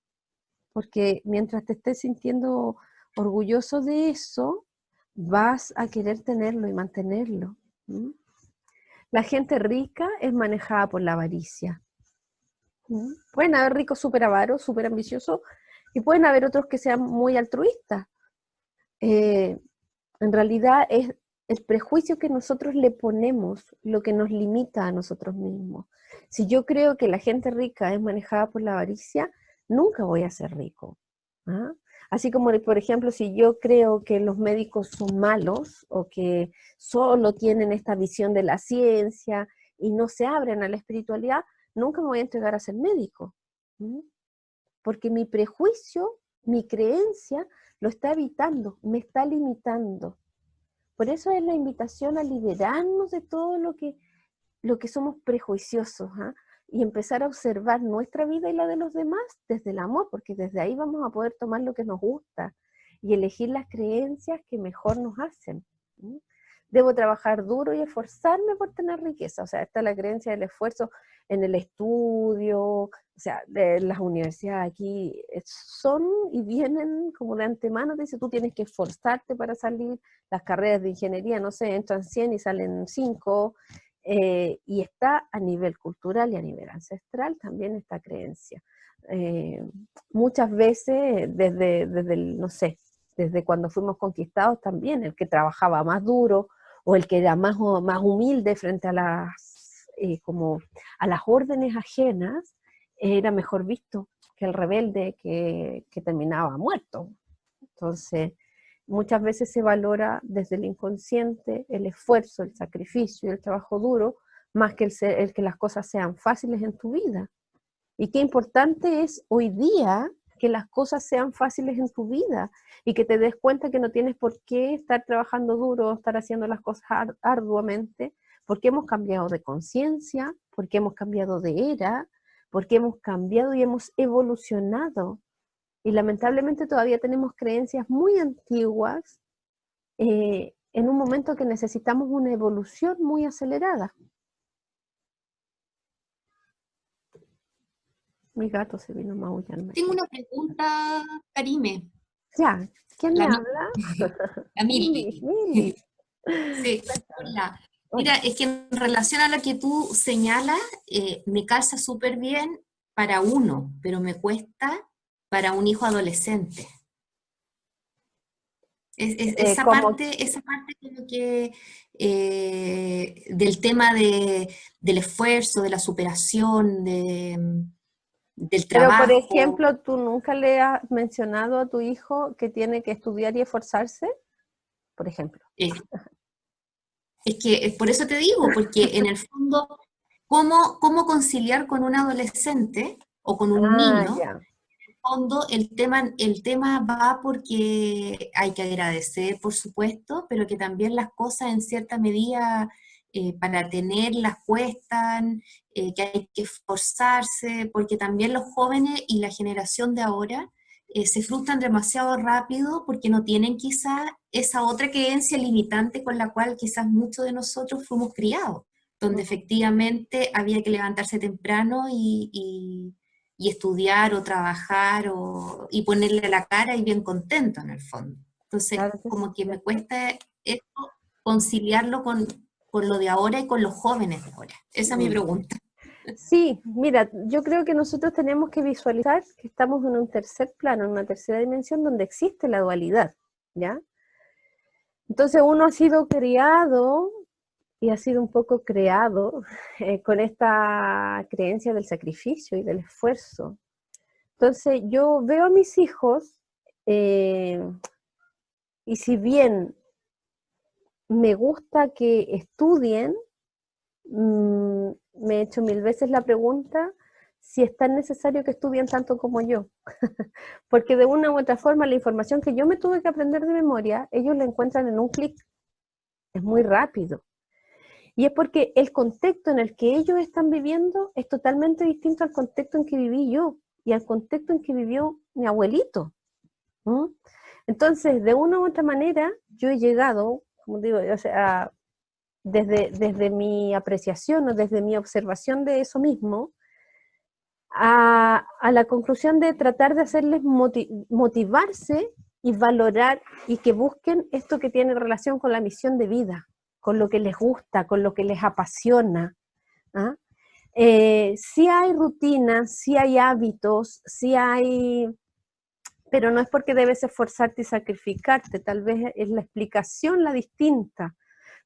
porque mientras te estés sintiendo orgulloso de eso, vas a querer tenerlo y mantenerlo. ¿Mm? La gente rica es manejada por la avaricia. Pueden haber ricos súper avaros, súper ambiciosos, y pueden haber otros que sean muy altruistas. En realidad es el prejuicio que nosotros le ponemos lo que nos limita a nosotros mismos. Si yo creo que la gente rica es manejada por la avaricia, nunca voy a ser rico. ¿Ah? Así como, por ejemplo, si yo creo que los médicos son malos, o que solo tienen esta visión de la ciencia y no se abren a la espiritualidad, nunca me voy a entregar a ser médico. Porque mi prejuicio, mi creencia, lo está evitando, me está limitando. Por eso es la invitación a liberarnos de todo lo que somos prejuiciosos, y empezar a observar nuestra vida y la de los demás desde el amor, porque desde ahí vamos a poder tomar lo que nos gusta y elegir las creencias que mejor nos hacen. Debo trabajar duro y esforzarme por tener riqueza. O sea, está la creencia del esfuerzo en el estudio. O sea, de las universidades aquí son y vienen como de antemano, te dice: tú tienes que esforzarte para salir. Las carreras de ingeniería, no sé, entran 100 y salen 5. Y está a nivel cultural y a nivel ancestral también esta creencia. Muchas veces no sé, desde cuando fuimos conquistados también, el que trabajaba más duro, o el que era más humilde frente a las órdenes ajenas, era mejor visto el rebelde que terminaba muerto. Entonces, muchas veces se valora desde el inconsciente el esfuerzo, el sacrificio y el trabajo duro, más que el que las cosas sean fáciles en tu vida. Y qué importante es hoy día que las cosas sean fáciles en tu vida y que te des cuenta que no tienes por qué estar trabajando duro, estar haciendo las cosas arduamente, porque hemos cambiado de conciencia, porque hemos cambiado de era, porque hemos cambiado y hemos evolucionado. Y lamentablemente todavía tenemos creencias muy antiguas en un momento que necesitamos una evolución muy acelerada. Mi gato se vino a maullarme. Tengo una pregunta, Karime. Ya, ¿quién me La habla? La Mili. Mili. Sí, hola. Mira, es que en relación a lo que tú señalas, me calza súper bien para uno, pero me cuesta para un hijo adolescente. Esa Como parte como que del tema del esfuerzo, de la superación, del Pero, por trabajo. ejemplo, ¿tú nunca le has mencionado a tu hijo que tiene que estudiar y esforzarse? Por ejemplo. Es que por eso te digo, porque en el fondo, ¿cómo conciliar con un adolescente o con un niño? Ya. En el fondo, el tema va porque hay que agradecer, por supuesto, pero que también las cosas en cierta medida para tenerlas cuestan, que hay que esforzarse, porque también los jóvenes y la generación de ahora se frustran demasiado rápido porque no tienen quizás esa otra creencia limitante con la cual quizás muchos de nosotros fuimos criados, donde efectivamente había que levantarse temprano y estudiar o trabajar y ponerle la cara y bien contento en el fondo. Entonces, Claro que sí. como que me cuesta esto conciliarlo con lo de ahora y con los jóvenes de ahora. Esa es mi pregunta. Sí, mira, yo creo que nosotros tenemos que visualizar que estamos en un tercer plano, en una tercera dimensión donde existe la dualidad, ¿ya? Entonces uno ha sido criado y ha sido un poco creado con esta creencia del sacrificio y del esfuerzo. Entonces yo veo a mis hijos y si bien me gusta que estudien, me he hecho 1000 veces la pregunta si es tan necesario que estudien tanto como yo. Porque de una u otra forma la información que yo me tuve que aprender de memoria, ellos la encuentran en un clic. Es muy rápido. Y es porque el contexto en el que ellos están viviendo es totalmente distinto al contexto en que viví yo y al contexto en que vivió mi abuelito. ¿Mm? Entonces, de una u otra manera, yo he llegado, como digo, o sea, desde mi apreciación o desde mi observación de eso mismo, a la conclusión de tratar de hacerles motivarse y valorar y que busquen esto que tiene relación con la misión de vida, con lo que les gusta, con lo que les apasiona. ¿Ah? Sí hay rutinas, sí hay hábitos, sí hay, pero no es porque debes esforzarte y sacrificarte, tal vez es la explicación la distinta,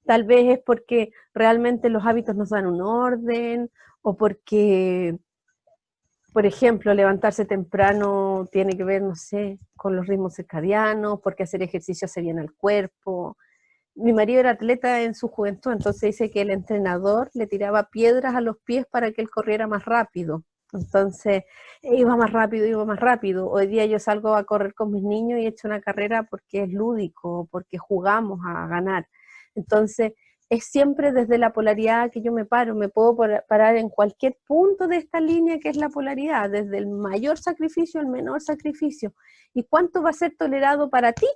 tal vez es porque realmente los hábitos nos dan un orden, o porque, por ejemplo, levantarse temprano tiene que ver, no sé, con los ritmos circadianos, porque hacer ejercicio hace bien al cuerpo. Mi marido era atleta en su juventud, entonces dice que el entrenador le tiraba piedras a los pies para que él corriera más rápido. Entonces, iba más rápido, iba más rápido. Hoy día yo salgo a correr con mis niños y he hecho una carrera porque es lúdico, porque jugamos a ganar. Entonces, es siempre desde la polaridad que yo me paro. Me puedo parar en cualquier punto de esta línea que es la polaridad, desde el mayor sacrificio al menor sacrificio. ¿Y cuánto va a ser tolerado para ti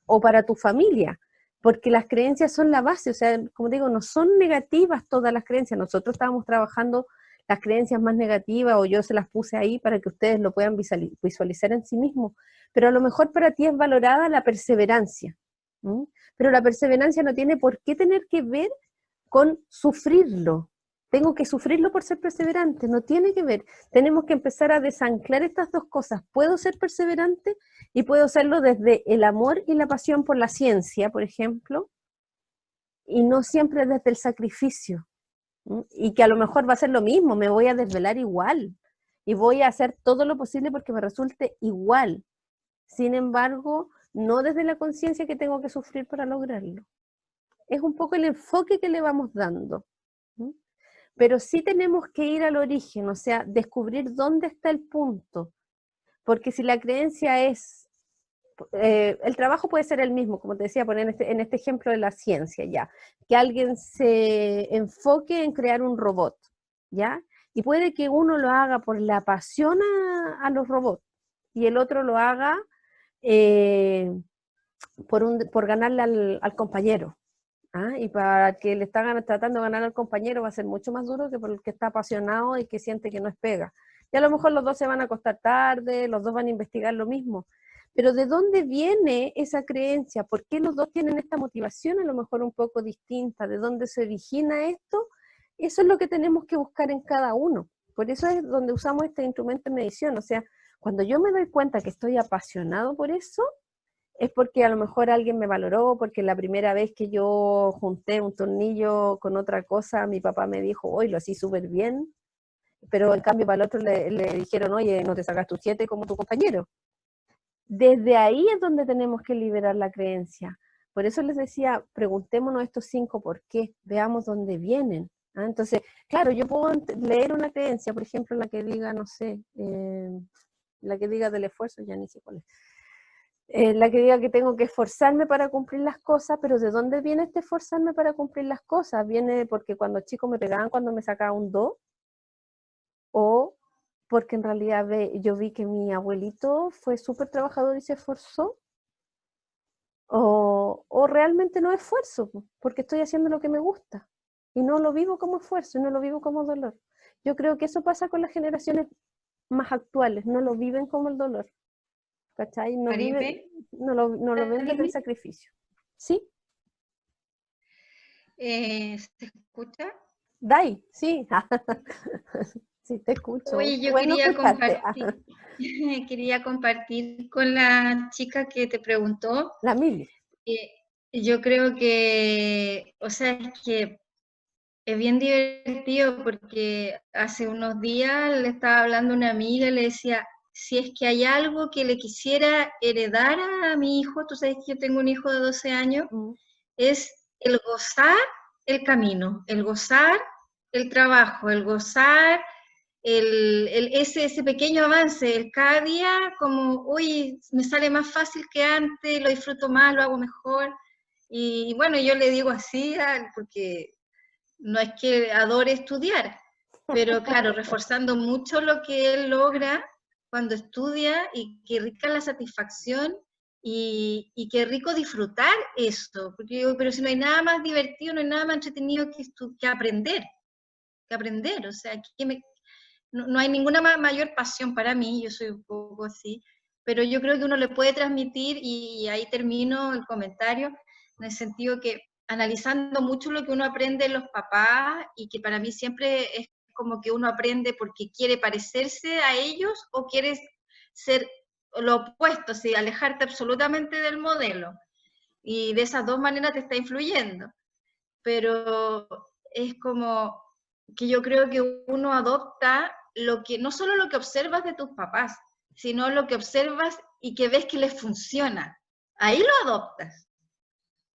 o para tu familia? Porque las creencias son la base, o sea, como digo, no son negativas todas las creencias. Nosotros estábamos trabajando las creencias más negativas, o yo se las puse ahí para que ustedes lo puedan visualizar en sí mismos, pero a lo mejor para ti es valorada la perseverancia, ¿m? Pero la perseverancia no tiene por qué tener que ver con sufrirlo. Tengo que sufrirlo por ser perseverante, no tiene que ver. Tenemos que empezar a desanclar estas dos cosas. Puedo ser perseverante y puedo hacerlo desde el amor y la pasión por la ciencia, por ejemplo, y no siempre desde el sacrificio. ¿Mm? Y que a lo mejor va a ser lo mismo, me voy a desvelar igual. y voy a hacer todo lo posible porque me resulte igual. Sin embargo, no desde la conciencia que tengo que sufrir para lograrlo. Es un poco el enfoque que le vamos dando. ¿Sí? Pero sí tenemos que ir al origen, o sea, descubrir dónde está el punto. Porque si la creencia es, el trabajo puede ser el mismo, como te decía, poner en este ejemplo de la ciencia, ya, que alguien se enfoque en crear un robot, ¿ya? Y puede que uno lo haga por la pasión a los robots y el otro lo haga por ganarle al compañero. ¿Ah? Y para que le está tratando de ganar al compañero va a ser mucho más duro que por el que está apasionado y que siente que no es pega. Y a lo mejor los dos se van a acostar tarde, los dos van a investigar lo mismo. Pero ¿de dónde viene esa creencia? ¿Por qué los dos tienen esta motivación a lo mejor un poco distinta? ¿De dónde se origina esto? Eso es lo que tenemos que buscar en cada uno. Por eso es donde usamos este instrumento de medición. O sea, cuando yo me doy cuenta que estoy apasionado por eso, es porque a lo mejor alguien me valoró, porque la primera vez que yo junté un tornillo con otra cosa, mi papá me dijo, hoy lo hacía súper bien, pero en cambio para el otro le dijeron, oye, no te sacas tu 7 como tu compañero. Desde ahí es donde tenemos que liberar la creencia. Por eso les decía, preguntémonos estos 5 por qué, veamos dónde vienen. ¿Ah? Entonces, claro, yo puedo leer una creencia, por ejemplo, la que diga, no sé, la que diga del esfuerzo, ya ni sé cuál es. La que diga que tengo que esforzarme para cumplir las cosas, pero ¿de dónde viene este esforzarme para cumplir las cosas? ¿Viene porque cuando chico me pegaban cuando me sacaba un 2? ¿O porque en realidad yo vi que mi abuelito fue súper trabajador y se esforzó? ¿O realmente no esfuerzo? Porque estoy haciendo lo que me gusta y no lo vivo como esfuerzo, y no lo vivo como dolor. Yo creo que eso pasa con las generaciones más actuales, no lo viven como el dolor. ¿Cachai? No, no lo ven desde el sacrificio. ¿Sí? ¿Se escucha? Dai, sí. Sí, te escucho. Oye, yo Bueno, quería escucharte. compartir, quería compartir con la chica que te preguntó. La Mili. Yo creo que, o sea, es que es bien divertido porque hace unos días le estaba hablando a una amiga y le decía, si es que hay algo que le quisiera heredar a mi hijo, tú sabes que yo tengo un hijo de 12 años, es el gozar el camino, el gozar el trabajo, el gozar ese pequeño avance, el cada día como, uy, me sale más fácil que antes, lo disfruto más, lo hago mejor. Y bueno, yo le digo así, porque no es que adore estudiar, pero claro, reforzando mucho lo que él logra cuando estudia y qué rica la satisfacción y qué rico disfrutar eso, porque digo, pero si no hay nada más divertido, no hay nada más entretenido que aprender, o sea, no hay ninguna mayor pasión para mí, yo soy un poco así, pero yo creo que uno le puede transmitir, y ahí termino el comentario, en el sentido que analizando mucho lo que uno aprende de los papás, y que para mí siempre es como que uno aprende porque quiere parecerse a ellos o quiere ser lo opuesto, ¿sí? Alejarte absolutamente del modelo. Y de esas dos maneras te está influyendo. Pero es como que yo creo que uno adopta no solo lo que observas de tus papás, sino lo que observas y que ves que les funciona. Ahí lo adoptas.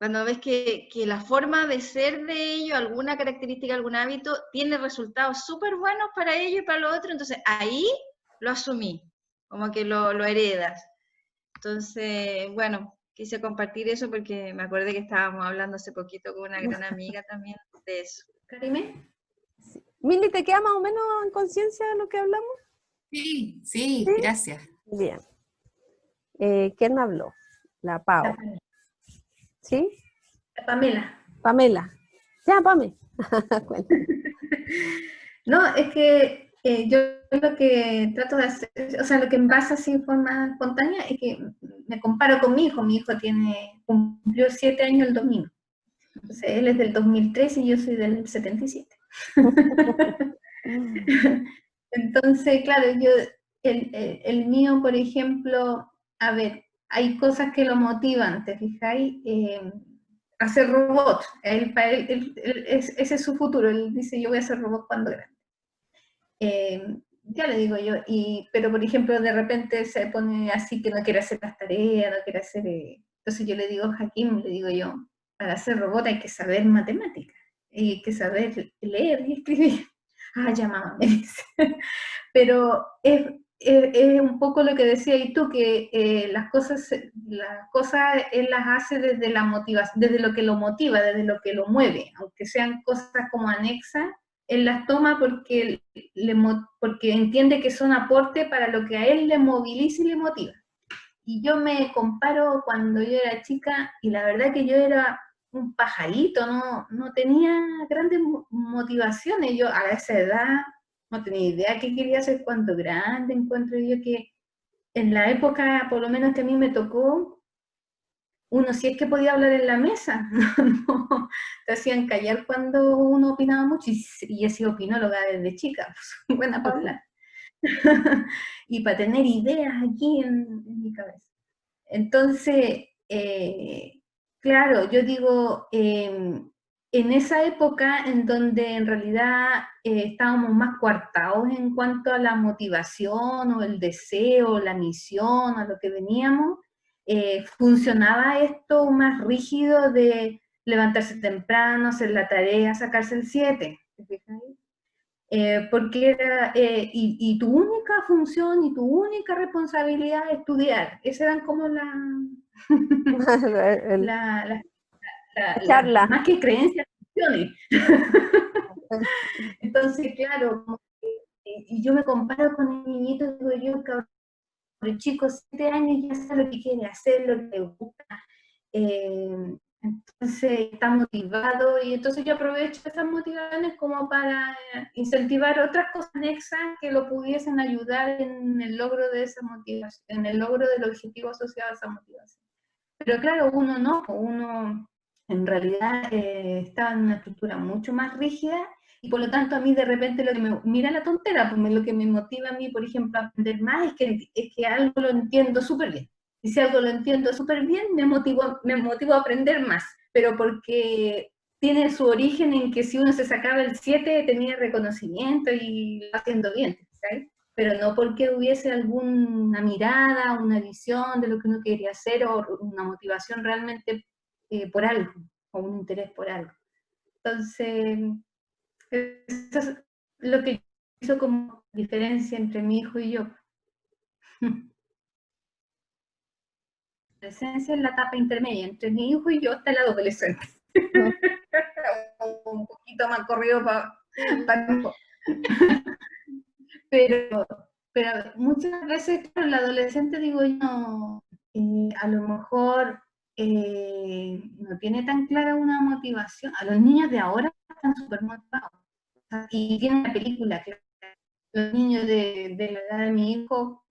Cuando ves que la forma de ser de ellos, alguna característica, algún hábito, tiene resultados súper buenos para ellos y para los otros, entonces ahí lo asumí, como que lo heredas. Entonces, bueno, quise compartir eso porque me acordé que estábamos hablando hace poquito con una gran amiga también de eso. ¿Karime? Sí. Mili, ¿te queda más o menos en conciencia de lo que hablamos? Sí, sí, ¿Sí? gracias. Bien. ¿Quién me habló? La Pau. ¿Sí? La Pamela. Pamela. Ya, Pame. Cuéntame. No, es que yo lo que trato de hacer, o sea, lo que me pasa así en forma espontánea es que me comparo con mi hijo cumplió 7 años el domingo. Entonces, él es del 2003 y yo soy del 77. Entonces, claro, el mío, por ejemplo, a ver, hay cosas que lo motivan, ¿te fijáis? Hacer robots. Ese es su futuro. Él dice, yo voy a hacer robots cuando grande. ya le digo yo, pero por ejemplo de repente se pone así que no quiere hacer las tareas, no quiere hacer... entonces yo le digo, Hakim, le digo yo, para hacer robot hay que saber matemáticas, hay que saber leer y escribir. Ah, ya mamá, me dice. Pero es un poco lo que decías tú, que las cosas él las hace desde la motivación, desde lo que lo motiva, desde lo que lo mueve, aunque sean cosas como anexas, él las toma porque entiende que son aporte para lo que a él le moviliza y le motiva. Y yo me comparo cuando yo era chica, y la verdad que yo era un pajarito, no tenía grandes motivaciones. Yo a esa edad no tenía idea qué quería hacer cuando grande. Encuentro yo que en la época, por lo menos que a mí me tocó, uno sí es que podía hablar en la mesa, no, te hacían callar cuando uno opinaba mucho, y he sido opinóloga desde chica, pues, buena para hablar. Y para tener ideas aquí en mi cabeza. Entonces, claro, yo digo, en esa época en donde en realidad estábamos más coartados en cuanto a la motivación o el deseo, la misión, a lo que veníamos, funcionaba esto más rígido de levantarse temprano, hacer la tarea, sacarse el 7, ¿te fijas? Porque era, y tu única función y tu única responsabilidad es estudiar. Esas eran como El- la, la charla. más que creencias, funciones. Entonces, claro, y yo me comparo con el niñito, digo yo, cabrón, chico, 7 años, ya sabe lo que quiere hacer, lo que le gusta. Entonces está motivado, y entonces yo aprovecho esas motivaciones como para incentivar otras cosas anexas que lo pudiesen ayudar en el logro de esa motivación, en el logro del objetivo asociado a esa motivación. Pero claro, uno en realidad estaba en una estructura mucho más rígida, y por lo tanto a mí de repente lo que mira la tontera, pues lo que me motiva a mí, por ejemplo, a aprender más es que algo lo entiendo súper bien. Y si algo lo entiendo súper bien, me motivo a aprender más, pero porque tiene su origen en que si uno se sacaba el 7 tenía reconocimiento y lo haciendo bien, ¿sabes? Pero no porque hubiese alguna mirada, una visión de lo que uno quería hacer, o una motivación realmente por algo, o un interés por algo. Entonces, eso es lo que hizo como diferencia entre mi hijo y yo. La adolescencia es la etapa intermedia, entre mi hijo y yo está la adolescencia. Un poquito más corrido para pero muchas veces, claro, el adolescente, digo yo, a lo mejor no tiene tan clara una motivación. A los niños de ahora están súper motivados. Y tienen una película, claro. Los niños de la edad de mi hijo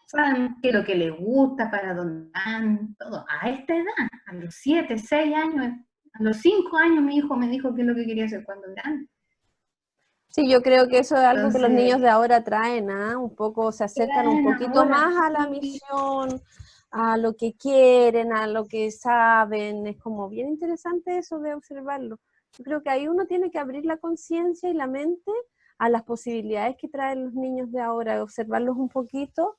saben qué es lo que les gusta, para dónde van, todo. A esta edad, a los 7, 6 años, a los 5 años mi hijo me dijo qué es lo que quería hacer cuando grande. Sí, yo creo que eso es algo que los Entonces, niños de ahora traen, ¿ah? Un poco se acercan un poquito ahora, más a la misión, a lo que quieren, a lo que saben. Es como bien interesante eso de observarlo. Yo creo que ahí uno tiene que abrir la conciencia y la mente a las posibilidades que traen los niños de ahora, observarlos un poquito.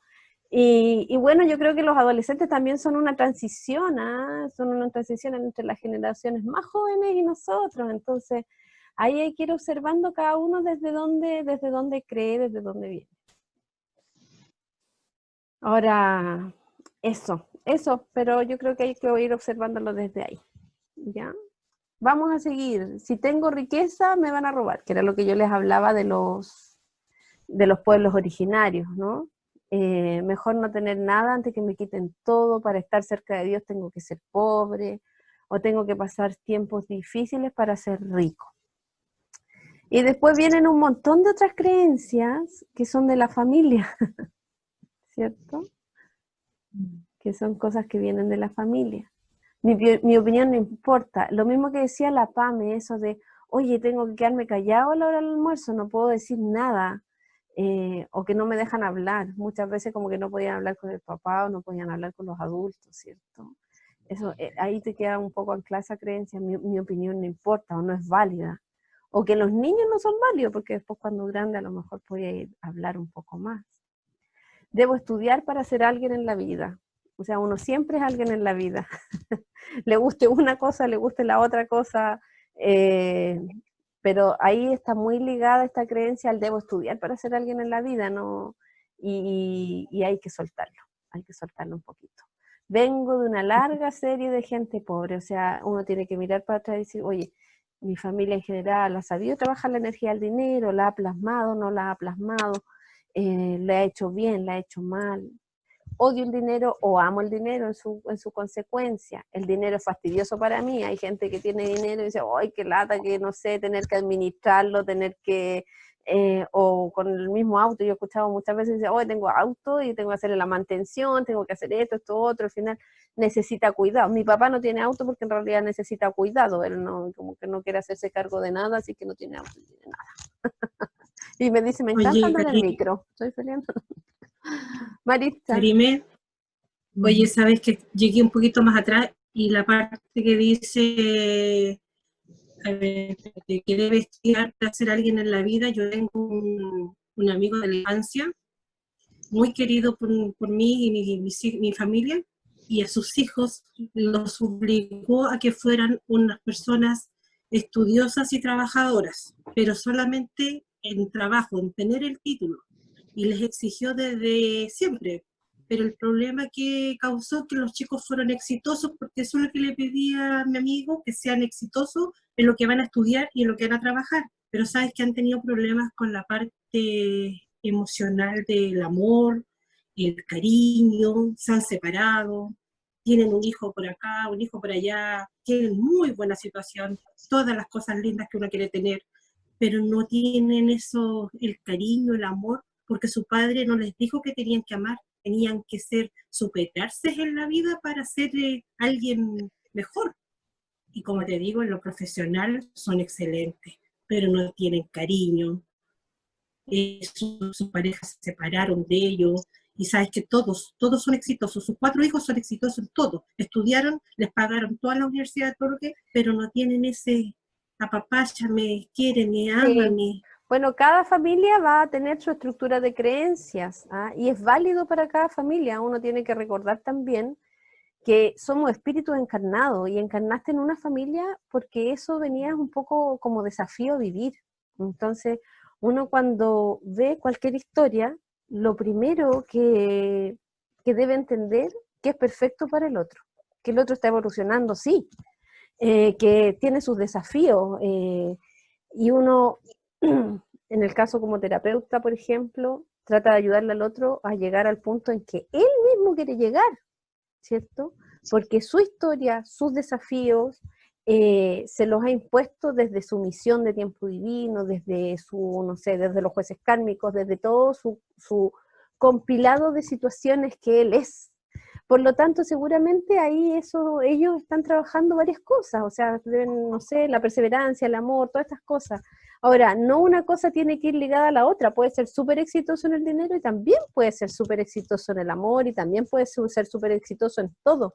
Y bueno, yo creo que los adolescentes también son una transición, ¿ah? Son una transición entre las generaciones más jóvenes y nosotros. Entonces, ahí hay que ir observando cada uno desde dónde cree, desde dónde viene. Ahora, eso, pero yo creo que hay que ir observándolo desde ahí, ¿ya? Vamos a seguir. Si tengo riqueza, me van a robar, que era lo que yo les hablaba de los pueblos originarios, ¿no? Mejor no tener nada antes que me quiten todo. Para estar cerca de Dios tengo que ser pobre, o tengo que pasar tiempos difíciles para ser rico. Y después vienen un montón de otras creencias que son de la familia, ¿cierto? Que son cosas que vienen de la familia. Mi opinión no importa. Lo mismo que decía la Pame, eso de, oye, tengo que quedarme callado a la hora del almuerzo, no puedo decir nada, o que no me dejan hablar. Muchas veces como que no podían hablar con el papá o no podían hablar con los adultos, ¿cierto? Eso, ahí te queda un poco anclada esa creencia, mi opinión no importa o no es válida. o que los niños no son válidos, porque después cuando grande a lo mejor puede hablar un poco más. Debo estudiar para ser alguien en la vida. O sea, uno siempre es alguien en la vida. Le guste una cosa, le guste la otra cosa, pero ahí está muy ligada esta creencia al debo estudiar para ser alguien en la vida, ¿no? Y hay que soltarlo un poquito. Vengo de una larga serie de gente pobre, o sea, uno tiene que mirar para atrás y decir, oye, mi familia en general ha sabido trabajar la energía del dinero, la ha plasmado, no la ha plasmado, le ha hecho bien, la ha hecho mal. Odio el dinero o amo el dinero en su consecuencia. El dinero es fastidioso para mí. Hay gente que tiene dinero y dice, ¡ay, qué lata! Que no sé, tener que administrarlo, tener que... o con el mismo auto, yo he escuchado muchas veces, dice, hoy tengo auto y tengo que hacerle la mantención, tengo que hacer esto, otro, al final necesita cuidado. Mi papá no tiene auto porque en realidad necesita cuidado, él no, como que no quiere hacerse cargo de nada, así que no tiene auto, no tiene nada. Y me dice, me encanta Oye, andar en el micro, estoy feliz. Maritza. Karime, oye, sabes que llegué un poquito más atrás y la parte que dice, a ver, que debe estudiar para ser alguien en la vida, yo tengo un amigo de la infancia, muy querido por mí y mi familia, y a sus hijos los obligó a que fueran unas personas estudiosas y trabajadoras, pero solamente en trabajo, en tener el título, y les exigió desde siempre. Pero el problema que causó que los chicos fueron exitosos, porque eso es lo que le pedía a mi amigo, que sean exitosos en lo que van a estudiar y en lo que van a trabajar. Pero sabes que han tenido problemas con la parte emocional del amor, el cariño, se han separado, tienen un hijo por acá, un hijo por allá, tienen muy buena situación, todas las cosas lindas que uno quiere tener, pero no tienen eso, el cariño, el amor, porque su padre no les dijo que tenían que amar, tenían que superarse en la vida para ser alguien mejor. Y como te digo, en lo profesional son excelentes, pero no tienen cariño. Sus parejas se separaron de ellos, y sabes que todos son exitosos, sus 4 hijos son exitosos en todo, estudiaron, les pagaron toda la universidad, todo lo que, pero no tienen ese apapacha, me quiere, me ama, Sí. Bueno, cada familia va a tener su estructura de creencias, ¿ah? Y es válido para cada familia. Uno tiene que recordar también que somos espíritus encarnados y encarnaste en una familia porque eso venía un poco como desafío a vivir. Entonces, uno cuando ve cualquier historia, lo primero que debe entender que es perfecto para el otro, que el otro está evolucionando, sí, que tiene sus desafíos, y uno, en el caso como terapeuta, por ejemplo, trata de ayudarle al otro a llegar al punto en que él mismo quiere llegar, ¿cierto? Porque su historia, sus desafíos, se los ha impuesto desde su misión de tiempo divino, desde su, no sé, desde los jueces kármicos, desde todo su compilado de situaciones que él es. Por lo tanto, seguramente ahí ellos están trabajando varias cosas, o sea, deben, no sé, la perseverancia, el amor, todas estas cosas. Ahora, no una cosa tiene que ir ligada a la otra, puede ser súper exitoso en el dinero y también puede ser súper exitoso en el amor y también puede ser súper exitoso en todo.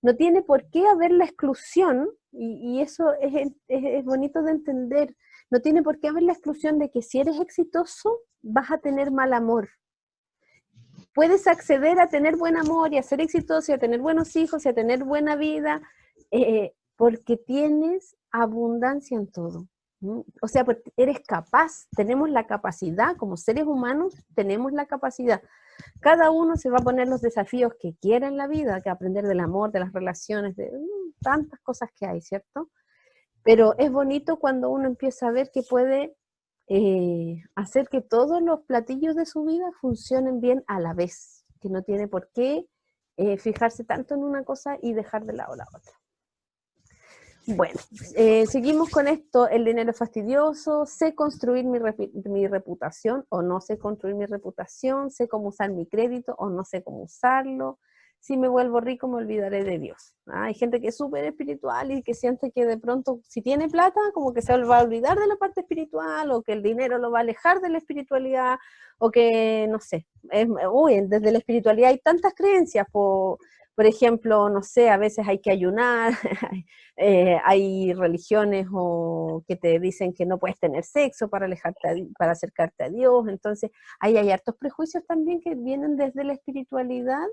No tiene por qué haber la exclusión, y eso es bonito de entender, no tiene por qué haber la exclusión de que si eres exitoso vas a tener mal amor. Puedes acceder a tener buen amor y a ser exitoso y a tener buenos hijos y a tener buena vida, porque tienes abundancia en todo. O sea, eres capaz, tenemos la capacidad, como seres humanos, tenemos la capacidad. Cada uno se va a poner los desafíos que quiera en la vida, que aprender del amor, de las relaciones, de tantas cosas que hay, ¿cierto? Pero es bonito cuando uno empieza a ver que puede hacer que todos los platillos de su vida funcionen bien a la vez, que no tiene por qué fijarse tanto en una cosa y dejar de lado la otra. Bueno, seguimos con esto. El dinero es fastidioso, sé construir mi reputación o no sé construir mi reputación, sé cómo usar mi crédito o no sé cómo usarlo. Si me vuelvo rico me olvidaré de Dios. Hay gente que es súper espiritual y que siente que de pronto si tiene plata como que se va a olvidar de la parte espiritual, o que el dinero lo va a alejar de la espiritualidad, o que no sé, desde la espiritualidad hay tantas creencias. Por ejemplo, no sé, a veces hay que ayunar, hay religiones que te dicen que no puedes tener sexo para para acercarte a Dios, entonces ahí hay hartos prejuicios también que vienen desde la espiritualidad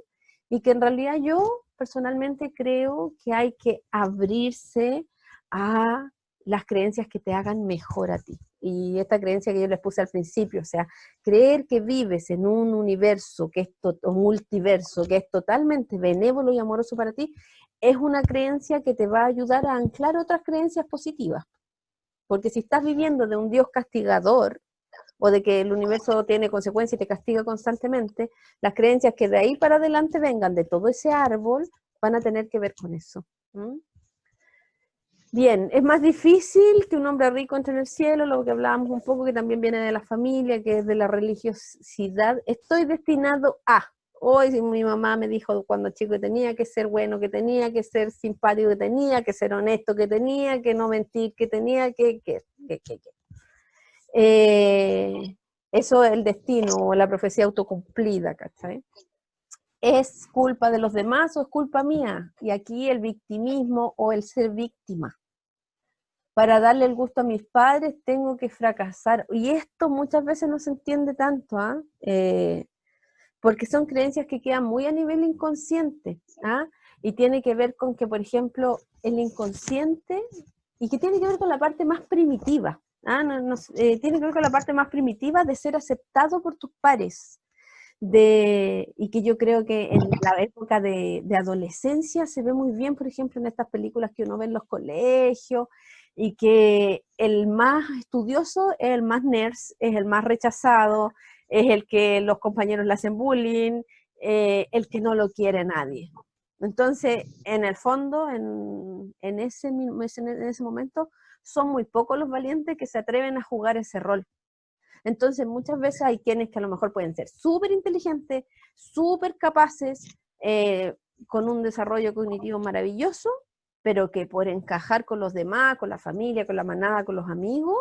y que en realidad yo personalmente creo que hay que abrirse a las creencias que te hagan mejor a ti. Y esta creencia que yo les puse al principio, o sea, creer que vives en un universo que es o multiverso, que es totalmente benévolo y amoroso para ti, es una creencia que te va a ayudar a anclar otras creencias positivas. Porque si estás viviendo de un Dios castigador, o de que el universo tiene consecuencias y te castiga constantemente, las creencias que de ahí para adelante vengan de todo ese árbol van a tener que ver con eso. ¿Mm? Bien, es más difícil que un hombre rico entre en el cielo, lo que hablábamos un poco, que también viene de la familia, que es de la religiosidad. Estoy destinado a. Hoy mi mamá me dijo cuando chico que tenía que ser bueno, que tenía que ser simpático, que tenía que ser honesto, que tenía que no mentir, que tenía que. Eso es el destino o la profecía autocumplida, ¿cachai? ¿Es culpa de los demás o es culpa mía? Y aquí el victimismo o el ser víctima. Para darle el gusto a mis padres tengo que fracasar. Y esto muchas veces no se entiende tanto, porque son creencias que quedan muy a nivel inconsciente, y tiene que ver con que, por ejemplo, el inconsciente, y que tiene que ver con la parte más primitiva, tiene que ver con la parte más primitiva de ser aceptado por tus pares, y que yo creo que en la época de adolescencia se ve muy bien, por ejemplo, en estas películas que uno ve en los colegios, y que el más estudioso es el más nerd, es el más rechazado, es el que los compañeros le hacen bullying, el que no lo quiere nadie. Entonces, en el fondo, en ese momento, son muy pocos los valientes que se atreven a jugar ese rol. Entonces, muchas veces hay quienes que a lo mejor pueden ser súper inteligentes, súper capaces, con un desarrollo cognitivo maravilloso, pero que por encajar con los demás, con la familia, con la manada, con los amigos,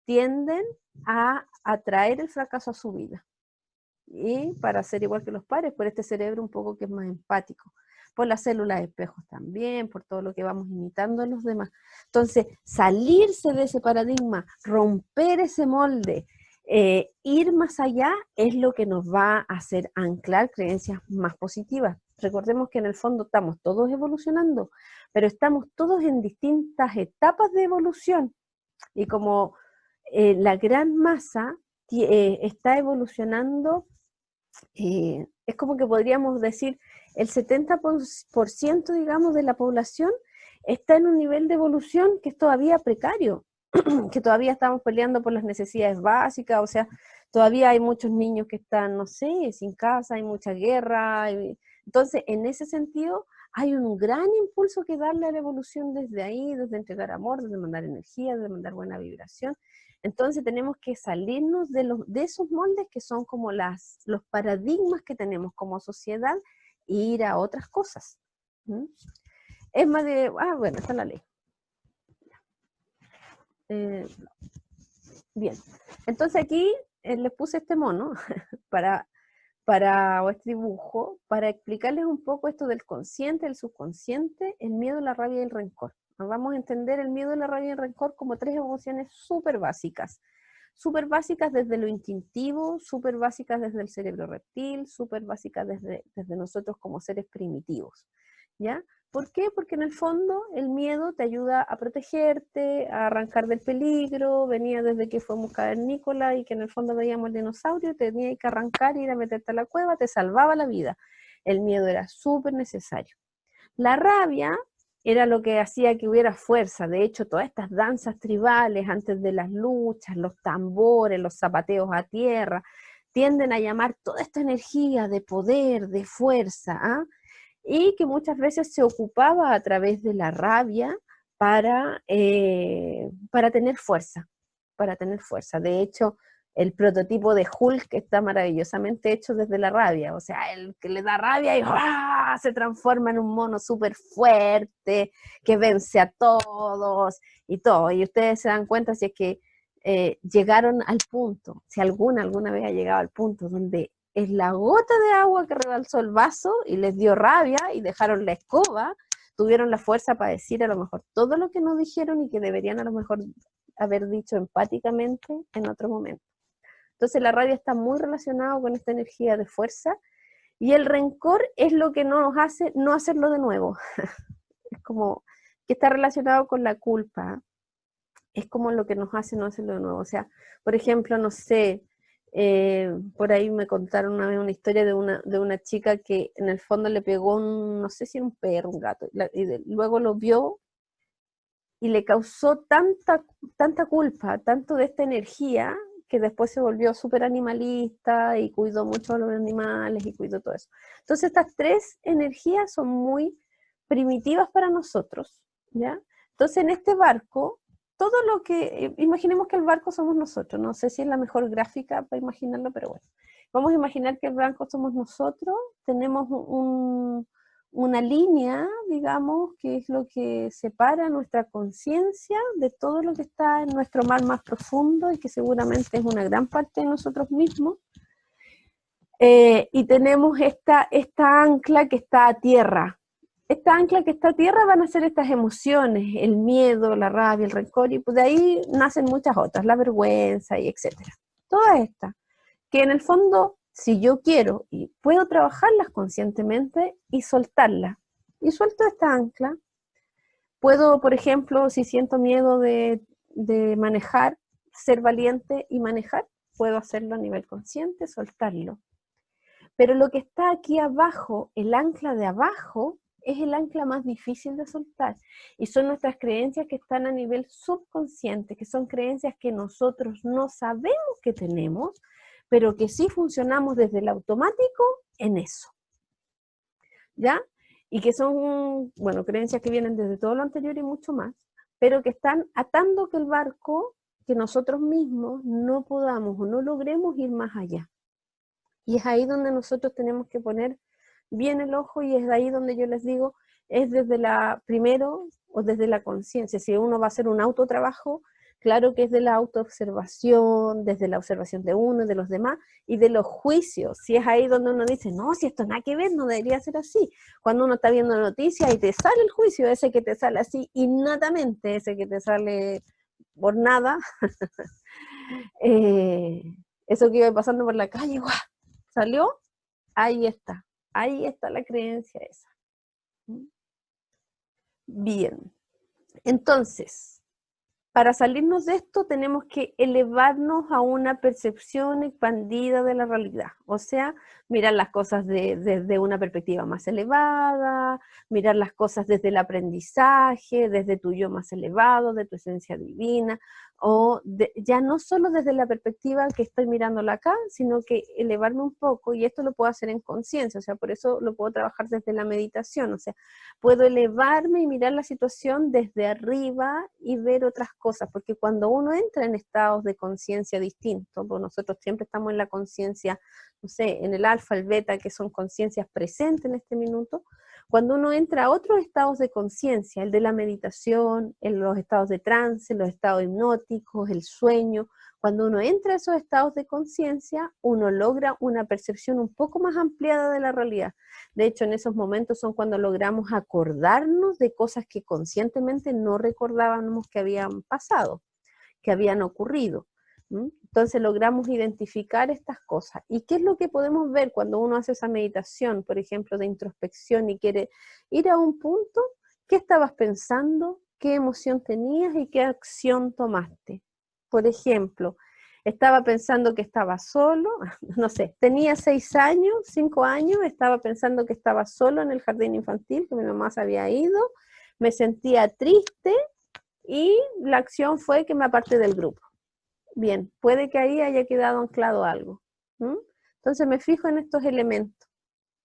tienden a atraer el fracaso a su vida. Y para ser igual que los padres, por este cerebro un poco que es más empático, por las células de espejos también, por todo lo que vamos imitando en los demás. Entonces, salirse de ese paradigma, romper ese molde, ir más allá es lo que nos va a hacer anclar creencias más positivas. Recordemos que en el fondo estamos todos evolucionando, pero estamos todos en distintas etapas de evolución. Y como la gran masa está evolucionando, es como que podríamos decir el 70%, digamos, de la población está en un nivel de evolución que es todavía precario, que todavía estamos peleando por las necesidades básicas, o sea, todavía hay muchos niños que están, no sé, sin casa, hay mucha guerra. Entonces, en ese sentido, hay un gran impulso que darle a la evolución desde ahí, desde entregar amor, desde mandar energía, desde mandar buena vibración. Entonces tenemos que salirnos de esos moldes que son como los paradigmas que tenemos como sociedad e ir a otras cosas. ¿Mm? Es más de, bueno, está la ley. Bien, entonces aquí les puse este mono o este dibujo para explicarles un poco esto del consciente, el subconsciente, el miedo, la rabia y el rencor. Nos vamos a entender el miedo, la rabia y el rencor como tres emociones súper básicas desde lo instintivo, súper básicas desde el cerebro reptil, súper básicas desde nosotros como seres primitivos, ¿ya? ¿Por qué? Porque en el fondo el miedo te ayuda a protegerte, a arrancar del peligro, venía desde que fuimos cavernícolas y que en el fondo veíamos el dinosaurio, tenías que arrancar, ir a meterte a la cueva, te salvaba la vida. El miedo era súper necesario. La rabia era lo que hacía que hubiera fuerza. De hecho, todas estas danzas tribales antes de las luchas, los tambores, los zapateos a tierra, tienden a llamar toda esta energía de poder, de fuerza, y que muchas veces se ocupaba a través de la rabia para tener fuerza, De hecho, el prototipo de Hulk está maravillosamente hecho desde la rabia, o sea, el que le da rabia y se transforma en un mono súper fuerte, que vence a todos y todo, y ustedes se dan cuenta si es que llegaron al punto, si alguna vez ha llegado al punto donde es la gota de agua que rebalsó el vaso y les dio rabia y dejaron la escoba, tuvieron la fuerza para decir a lo mejor todo lo que no dijeron y que deberían a lo mejor haber dicho empáticamente en otro momento. Entonces la rabia está muy relacionada con esta energía de fuerza, y el rencor es lo que nos hace no hacerlo de nuevo. Es como que está relacionado con la culpa. Es como lo que nos hace no hacerlo de nuevo. O sea, por ejemplo, no sé, por ahí me contaron una vez una historia de una chica que en el fondo le pegó no sé si era un perro, un gato, luego lo vio y le causó tanta culpa, tanto de esta energía, que después se volvió súper animalista y cuidó mucho a los animales y cuidó todo eso. Entonces estas tres energías son muy primitivas para nosotros, ¿ya? Entonces en este barco, todo lo que, imaginemos que el barco somos nosotros, no sé si es la mejor gráfica para imaginarlo, pero bueno, vamos a imaginar que el barco somos nosotros, tenemos una línea, digamos, que es lo que separa nuestra conciencia de todo lo que está en nuestro mar más profundo y que seguramente es una gran parte de nosotros mismos. Y tenemos esta ancla que está a tierra. Esta ancla que está a tierra van a ser estas emociones, el miedo, la rabia, el rencor, y pues de ahí nacen muchas otras, la vergüenza y etcétera. Todas estas, que en el fondo, si yo quiero y puedo trabajarlas conscientemente y soltarlas, y suelto esta ancla, puedo, por ejemplo, si siento miedo de manejar, ser valiente y manejar, puedo hacerlo a nivel consciente, soltarlo. Pero lo que está aquí abajo, el ancla de abajo, es el ancla más difícil de soltar. Y son nuestras creencias que están a nivel subconsciente, que son creencias que nosotros no sabemos que tenemos, pero que sí funcionamos desde el automático en eso. ¿Ya? Y que son, bueno, creencias que vienen desde todo lo anterior y mucho más, pero que están atando que el barco, que nosotros mismos no podamos o no logremos ir más allá. Y es ahí donde nosotros tenemos que poner bien el ojo, y es ahí donde yo les digo, es desde primero o desde la conciencia. Si uno va a hacer un autotrabajo, claro que es de la autoobservación, desde la observación de uno y de los demás, y de los juicios. Si es ahí donde uno dice, no, si esto nada que ver, no debería ser así. Cuando uno está viendo noticias y te sale el juicio, ese que te sale así innatamente, ese que te sale por nada, eso que iba pasando por la calle, ¡guau! ¿Salió? Ahí está la creencia esa. Bien, entonces, para salirnos de esto tenemos que elevarnos a una percepción expandida de la realidad, o sea, mirar las cosas desde una perspectiva más elevada, mirar las cosas desde el aprendizaje, desde tu yo más elevado, de tu esencia divina, o ya no solo desde la perspectiva que estoy mirándola acá, sino que elevarme un poco, y esto lo puedo hacer en conciencia, o sea, por eso lo puedo trabajar desde la meditación, o sea, puedo elevarme y mirar la situación desde arriba y ver otras cosas, porque cuando uno entra en estados de conciencia distintos, pues nosotros siempre estamos en la conciencia, no sé, en el alfa, el beta, que son conciencias presentes en este minuto, cuando uno entra a otros estados de conciencia, el de la meditación, en los estados de trance, los estados hipnóticos, el sueño, cuando uno entra a esos estados de conciencia, uno logra una percepción un poco más ampliada de la realidad. De hecho, en esos momentos son cuando logramos acordarnos de cosas que conscientemente no recordábamos que habían pasado, que habían ocurrido. Entonces logramos identificar estas cosas. ¿Y qué es lo que podemos ver cuando uno hace esa meditación, por ejemplo, de introspección y quiere ir a un punto? ¿Qué estabas pensando? ¿Qué emoción tenías y qué acción tomaste? Por ejemplo, estaba pensando que estaba solo, no sé, tenía 6 años, 5 años, estaba pensando que estaba solo en el jardín infantil, que mi mamá se había ido, me sentía triste y la acción fue que me aparté del grupo. Bien, puede que ahí haya quedado anclado algo. Entonces me fijo en estos elementos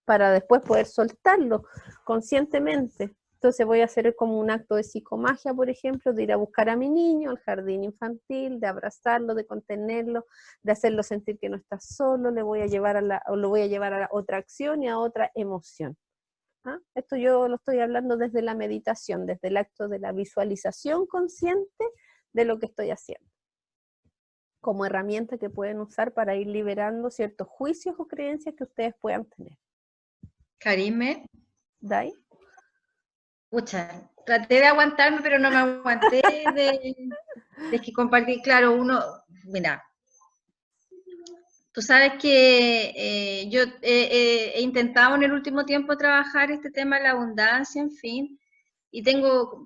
para después poder soltarlo conscientemente. Entonces voy a hacer como un acto de psicomagia, por ejemplo, de ir a buscar a mi niño al jardín infantil, de abrazarlo, de contenerlo, de hacerlo sentir que no está solo, lo voy a llevar a otra acción y a otra emoción. Esto yo lo estoy hablando desde la meditación, desde el acto de la visualización consciente de lo que estoy haciendo. como herramienta que pueden usar para ir liberando ciertos juicios o creencias que ustedes puedan tener. Karime, ¿Dai? pucha, traté de aguantarme, pero no me aguanté de que compartir, claro, uno, mira, tú sabes que yo he intentado en el último tiempo trabajar este tema de la abundancia, en fin, y tengo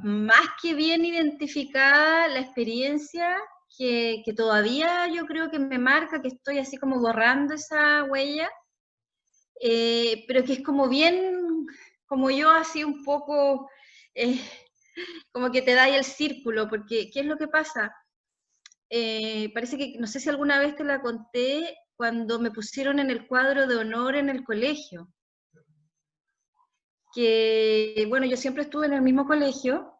más que bien identificada la experiencia que todavía yo creo que me marca, que estoy así como borrando esa huella, pero que es como bien, como yo así un poco, como que te da ahí el círculo, porque ¿qué es lo que pasa? Parece que, no sé si alguna vez te la conté, cuando me pusieron en el cuadro de honor en el colegio, que bueno, yo siempre estuve en el mismo colegio,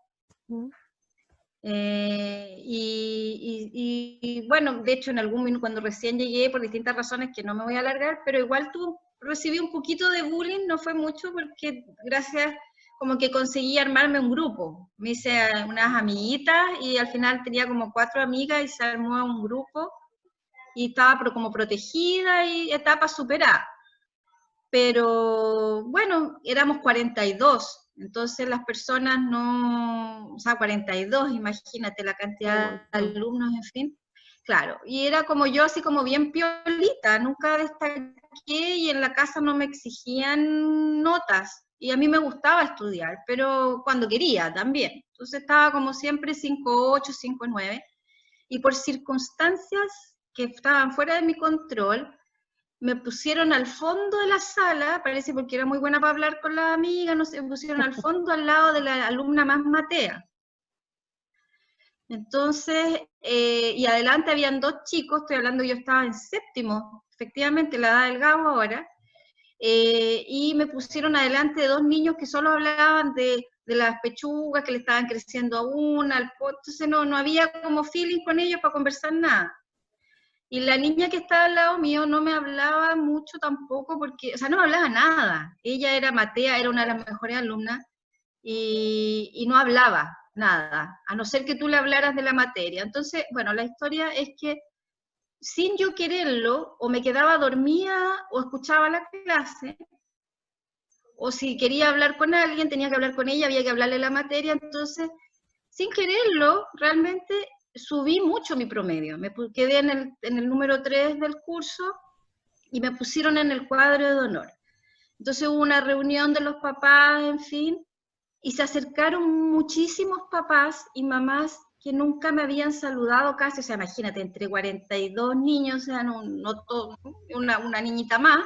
y bueno, de hecho en algún minuto cuando recién llegué, por distintas razones que no me voy a alargar, pero igual recibí un poquito de bullying, no fue mucho, porque gracias, como que conseguí armarme un grupo, me hice unas amiguitas y al final tenía como 4 amigas y se armó un grupo y estaba como protegida y etapa superada. Pero bueno, éramos 42, entonces las personas no, o sea, 42, imagínate la cantidad de alumnos, en fin. Claro, y era como yo, así como bien piolita, nunca destaqué y en la casa no me exigían notas. Y a mí me gustaba estudiar, pero cuando quería también. Entonces estaba como siempre 5.8, 5.9. Y por circunstancias que estaban fuera de mi control, me pusieron al fondo de la sala, parece porque era muy buena para hablar con la amiga, no sé, me pusieron al fondo al lado de la alumna más matea. Entonces, y adelante habían 2 chicos, estoy hablando, yo estaba en 7º, efectivamente, la edad del Gabo ahora, y me pusieron adelante 2 niños que solo hablaban de las pechugas que le estaban creciendo a una, entonces no había como feeling con ellos para conversar nada. Y la niña que estaba al lado mío no me hablaba mucho tampoco, porque, o sea, no me hablaba nada. Ella era matea, era una de las mejores alumnas, y no hablaba nada, a no ser que tú le hablaras de la materia. Entonces, bueno, la historia es que sin yo quererlo, o me quedaba dormida, o escuchaba la clase, o si quería hablar con alguien, tenía que hablar con ella, había que hablarle la materia, entonces, sin quererlo, realmente subí mucho mi promedio. Me quedé en el número 3 del curso y me pusieron en el cuadro de honor. Entonces hubo una reunión de los papás, en fin, y se acercaron muchísimos papás y mamás que nunca me habían saludado casi, o sea, imagínate, entre 42 niños, o sea, no todo, una niñita más,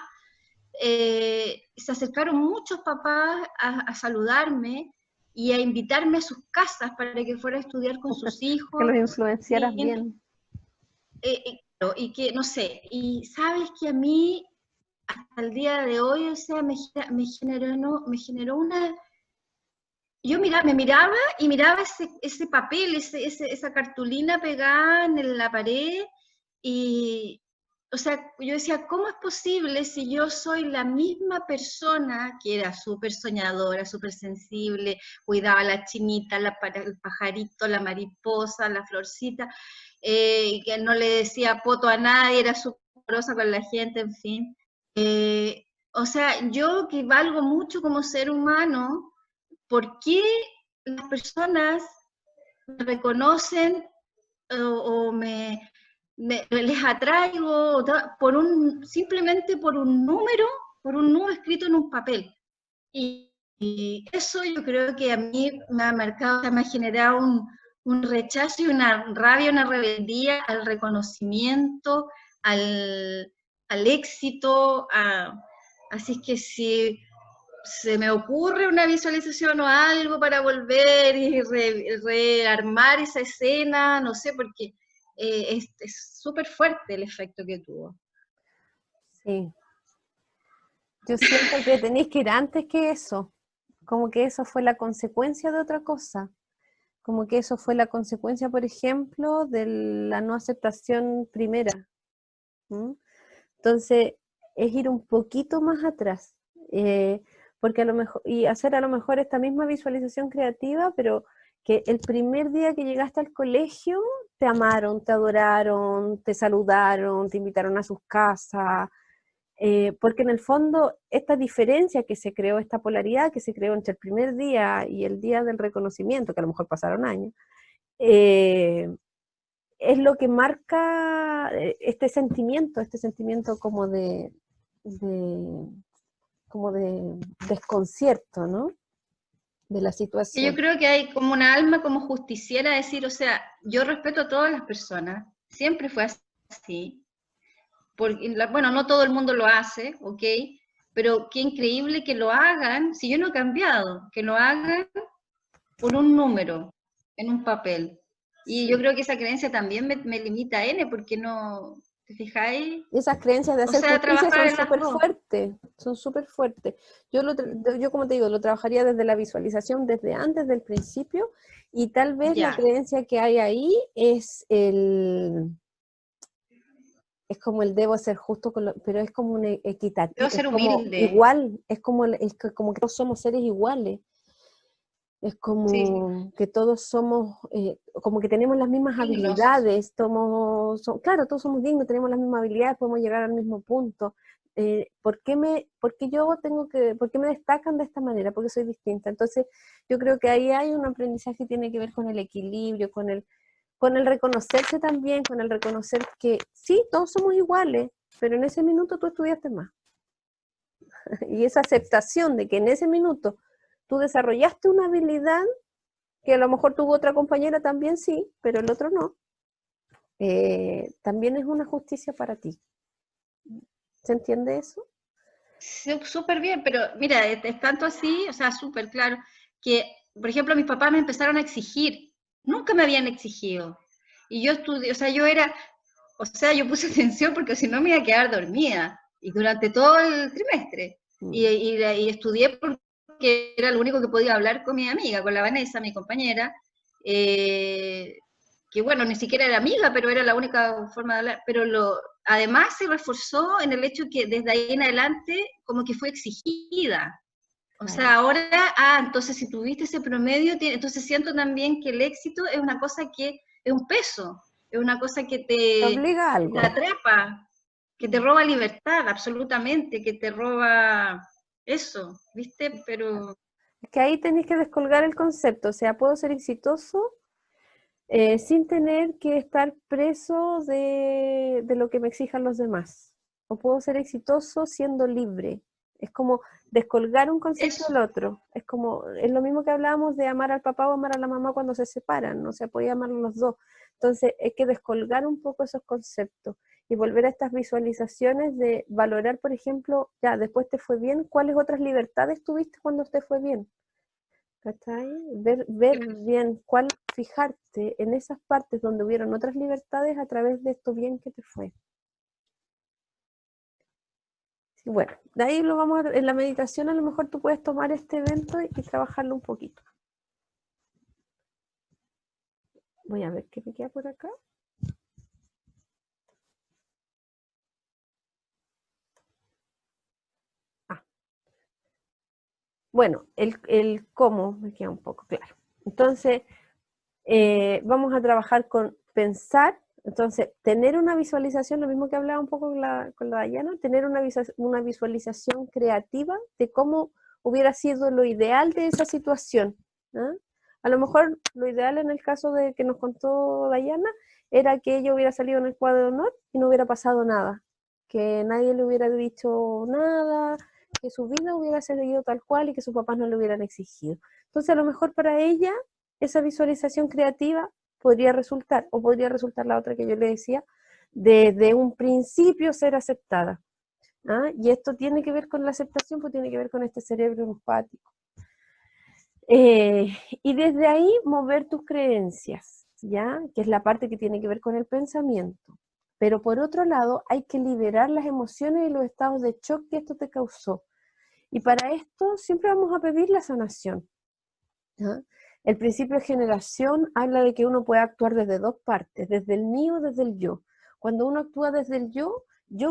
se acercaron muchos papás a saludarme y a invitarme a sus casas para que fuera a estudiar con sus hijos. Que los influenciaras bien. Y que, no sé, y sabes que a mí, hasta el día de hoy, o sea, me generó una... Yo me miraba y miraba ese papel, esa cartulina pegada en la pared, y, o sea, yo decía, ¿cómo es posible si yo soy la misma persona que era súper soñadora, súper sensible, cuidaba a la chinita, el pajarito, la mariposa, la florcita, que no le decía poto a nadie, era súper amorosa con la gente, en fin. O sea, yo que valgo mucho como ser humano, ¿por qué las personas me reconocen o les atraigo simplemente por un número escrito en un papel? Y eso yo creo que a mí me ha marcado, me ha generado un rechazo y una rabia, una rebeldía al reconocimiento, al éxito. Así es que si se me ocurre una visualización o algo para volver y rearmar esa escena, no sé, porque es súper fuerte el efecto que tuvo. Sí. Yo siento que tenéis que ir antes que eso, como que eso fue la consecuencia de otra cosa, como que eso fue la consecuencia, por ejemplo, de la no aceptación primera. Entonces, es ir un poquito más atrás, porque a lo mejor, y hacer a lo mejor esta misma visualización creativa, pero que el primer día que llegaste al colegio te amaron, te adoraron, te saludaron, te invitaron a sus casas, porque en el fondo esta diferencia que se creó, esta polaridad que se creó entre el primer día y el día del reconocimiento, que a lo mejor pasaron años, es lo que marca este sentimiento como como de desconcierto, ¿no? De la Y situación. yo creo que hay como una alma como justiciera, decir, o sea, yo respeto a todas las personas, siempre fue así, porque, bueno, no todo el mundo lo hace, ¿ok? Pero qué increíble que lo hagan, si yo no he cambiado, que lo hagan por un número en un papel. Y yo creo que esa creencia también me limita a N, porque no, ¿te fijáis? Esas creencias de O hacer sea, justicia trabajar son en las súper dos. fuertes, son súper fuertes. Yo, como te digo, lo trabajaría desde la visualización, desde antes del principio, y tal vez la Ya. creencia que hay ahí es como el debo ser justo, pero es como un equitativo, Debo es ser como humilde. igual, como que todos somos seres iguales. Es Sí, como que todos somos, como que tenemos las mismas dignos. habilidades, claro, todos somos dignos, tenemos las mismas habilidades, podemos llegar al mismo punto. ¿Por qué me destacan de esta manera? Porque soy distinta. Entonces, yo creo que ahí hay un aprendizaje que tiene que ver con el equilibrio, con el reconocerse también, con el reconocer que sí, todos somos iguales, pero en ese minuto tú estudiaste más. Y esa aceptación de que en ese minuto tú desarrollaste una habilidad que a lo mejor tuvo otra compañera también sí, pero el otro no, también es una justicia para ti. ¿Se entiende eso? Súper bien, pero mira, es tanto así, o sea, súper claro, que, por ejemplo, mis papás me empezaron a exigir, nunca me habían exigido. Y yo estudié, o sea, yo puse atención porque si no me iba a quedar dormida, y durante todo el trimestre. Y estudié porque era lo único que podía hablar con mi amiga, con la Vanessa, mi compañera, que bueno, ni siquiera era amiga, pero era la única forma de hablar, pero además se reforzó en el hecho que desde ahí en adelante como que fue exigida. O sea, ahora, entonces si tuviste ese promedio, entonces siento también que el éxito es una cosa que es un peso, es una cosa que Te obliga a algo. te atrapa, que te roba libertad, absolutamente, que te roba eso, ¿viste? Pero Es que ahí tenés que descolgar el concepto, o sea, puedo ser exitoso sin tener que estar preso de lo que me exijan los demás. O puedo ser exitoso siendo libre. Es como descolgar un concepto eso, del otro. Es lo mismo que hablábamos de amar al papá o amar a la mamá cuando se separan, no se puede amar a los dos. Entonces hay que descolgar un poco esos conceptos y volver a estas visualizaciones de valorar, por ejemplo, ya después te fue bien, ¿cuáles otras libertades tuviste cuando te fue bien? ¿Cachai? Ver bien fijarte en esas partes donde hubieron otras libertades a través de esto bien que te fue. Sí, bueno, de ahí en la meditación a lo mejor tú puedes tomar este evento y trabajarlo un poquito. Voy a ver qué me queda por acá. Bueno, el cómo me queda un poco claro. Entonces, vamos a trabajar con pensar, entonces, tener una visualización, lo mismo que hablaba un poco con la Dayana, tener una visualización creativa de cómo hubiera sido lo ideal de esa situación. ¿Ah? A lo mejor lo ideal en el caso de que nos contó Dayana era que ella hubiera salido en el cuadro de honor y no hubiera pasado nada, que nadie le hubiera dicho nada, que su vida hubiera seguido tal cual y que sus papás no le hubieran exigido. Entonces, a lo mejor para ella esa visualización creativa podría resultar, o podría resultar la otra que yo le decía, desde un principio ser aceptada. ¿Ah? Y esto tiene que ver con la aceptación, pues tiene que ver con este cerebro empático. Y desde ahí mover tus creencias, ¿ya? Que es la parte que tiene que ver con el pensamiento. Pero por otro lado, hay que liberar las emociones y los estados de shock que esto te causó. Y para esto siempre vamos a pedir la sanación. ¿Ah? El principio de generación habla de que uno puede actuar desde dos partes, desde el mío, desde el yo. Cuando uno actúa desde el yo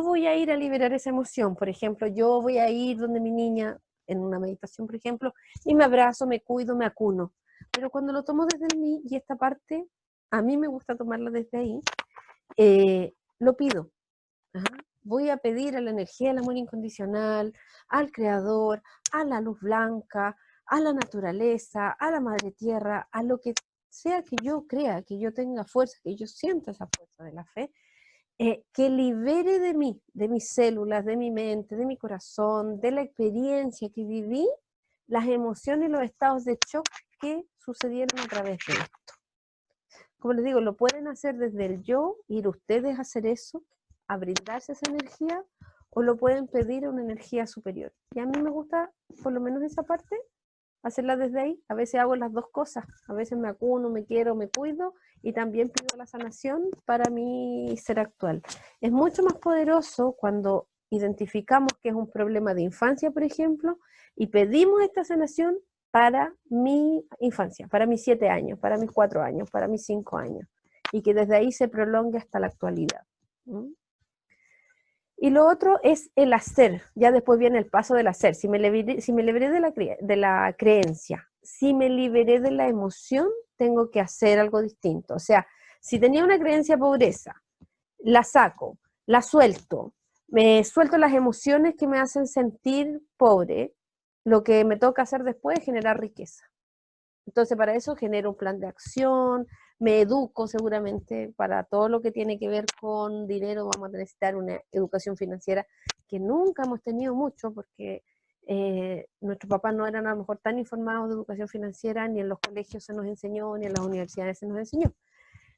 voy a ir a liberar esa emoción. Por ejemplo, yo voy a ir donde mi niña, en una meditación, por ejemplo, y me abrazo, me cuido, me acuno. Pero cuando lo tomo desde el mí, y esta parte, a mí me gusta tomarla desde ahí, lo pido. Ajá. Voy a pedir a la energía del amor incondicional, al creador, a la luz blanca, a la naturaleza, a la madre tierra, a lo que sea que yo crea, que yo tenga fuerza, que yo sienta esa fuerza de la fe, que libere de mí, de mis células, de mi mente, de mi corazón, de la experiencia que viví, las emociones y los estados de shock que sucedieron a través de esto. Como les digo, lo pueden hacer desde el yo, ir ustedes a hacer eso, a brindarse esa energía, o lo pueden pedir a una energía superior. Y a mí me gusta, por lo menos esa parte, hacerla desde ahí. A veces hago las dos cosas. A veces me acuno, me quiero, me cuido, y también pido la sanación para mi ser actual. Es mucho más poderoso cuando identificamos que es un problema de infancia, por ejemplo, y pedimos esta sanación para mi infancia, para mis 7 años, para mis 4 años, para mis 5 años, y que desde ahí se prolongue hasta la actualidad. Y lo otro es el hacer, ya después viene el paso del hacer. Si me liberé de la creencia, si me liberé de la emoción, tengo que hacer algo distinto. O sea, si tenía una creencia de pobreza, la saco, la suelto, me suelto las emociones que me hacen sentir pobre, lo que me toca hacer después es generar riqueza. Entonces, para eso genero un plan de acción, me educo seguramente para todo lo que tiene que ver con dinero. Vamos a necesitar una educación financiera que nunca hemos tenido mucho, porque nuestros papás no eran a lo mejor tan informados de educación financiera, ni en los colegios se nos enseñó, ni en las universidades se nos enseñó.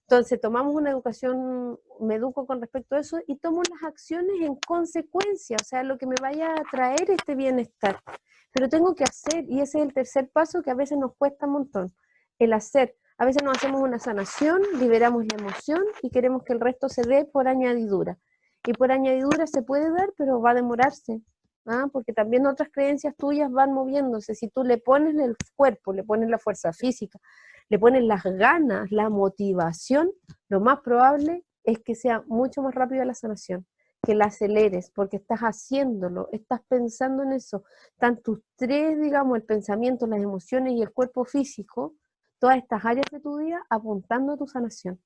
Entonces tomamos una educación, me educo con respecto a eso y tomo las acciones en consecuencia, o sea, lo que me vaya a traer este bienestar. Pero tengo que hacer, y ese es el tercer paso que a veces nos cuesta un montón, el hacer. A veces nos hacemos una sanación, liberamos la emoción y queremos que el resto se dé por añadidura. Y por añadidura se puede dar, pero va a demorarse, porque también otras creencias tuyas van moviéndose. Si tú le pones el cuerpo, le pones la fuerza física, le pones las ganas, la motivación, lo más probable es que sea mucho más rápida la sanación, que la aceleres, porque estás haciéndolo, estás pensando en eso. Están tus tres, digamos, el pensamiento, las emociones y el cuerpo físico, todas estas áreas de tu vida apuntando a tu sanación.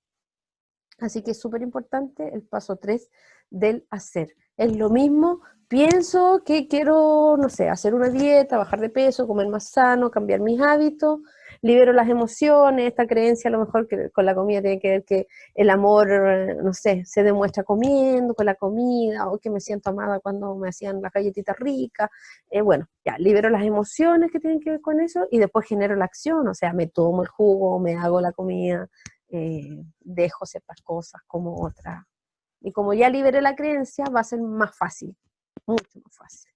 Así que es súper importante el paso 3 del hacer. Es lo mismo, pienso que quiero, no sé, hacer una dieta, bajar de peso, comer más sano, cambiar mis hábitos, libero las emociones, esta creencia a lo mejor que con la comida tiene que ver que el amor, no sé, se demuestra comiendo, con la comida, o que me siento amada cuando me hacían las galletitas ricas. Bueno, ya, libero las emociones que tienen que ver con eso y después genero la acción, o sea, me tomo el jugo, me hago la comida, dejo ciertas cosas como otras. Y como ya liberé la creencia, va a ser más fácil, mucho más fácil.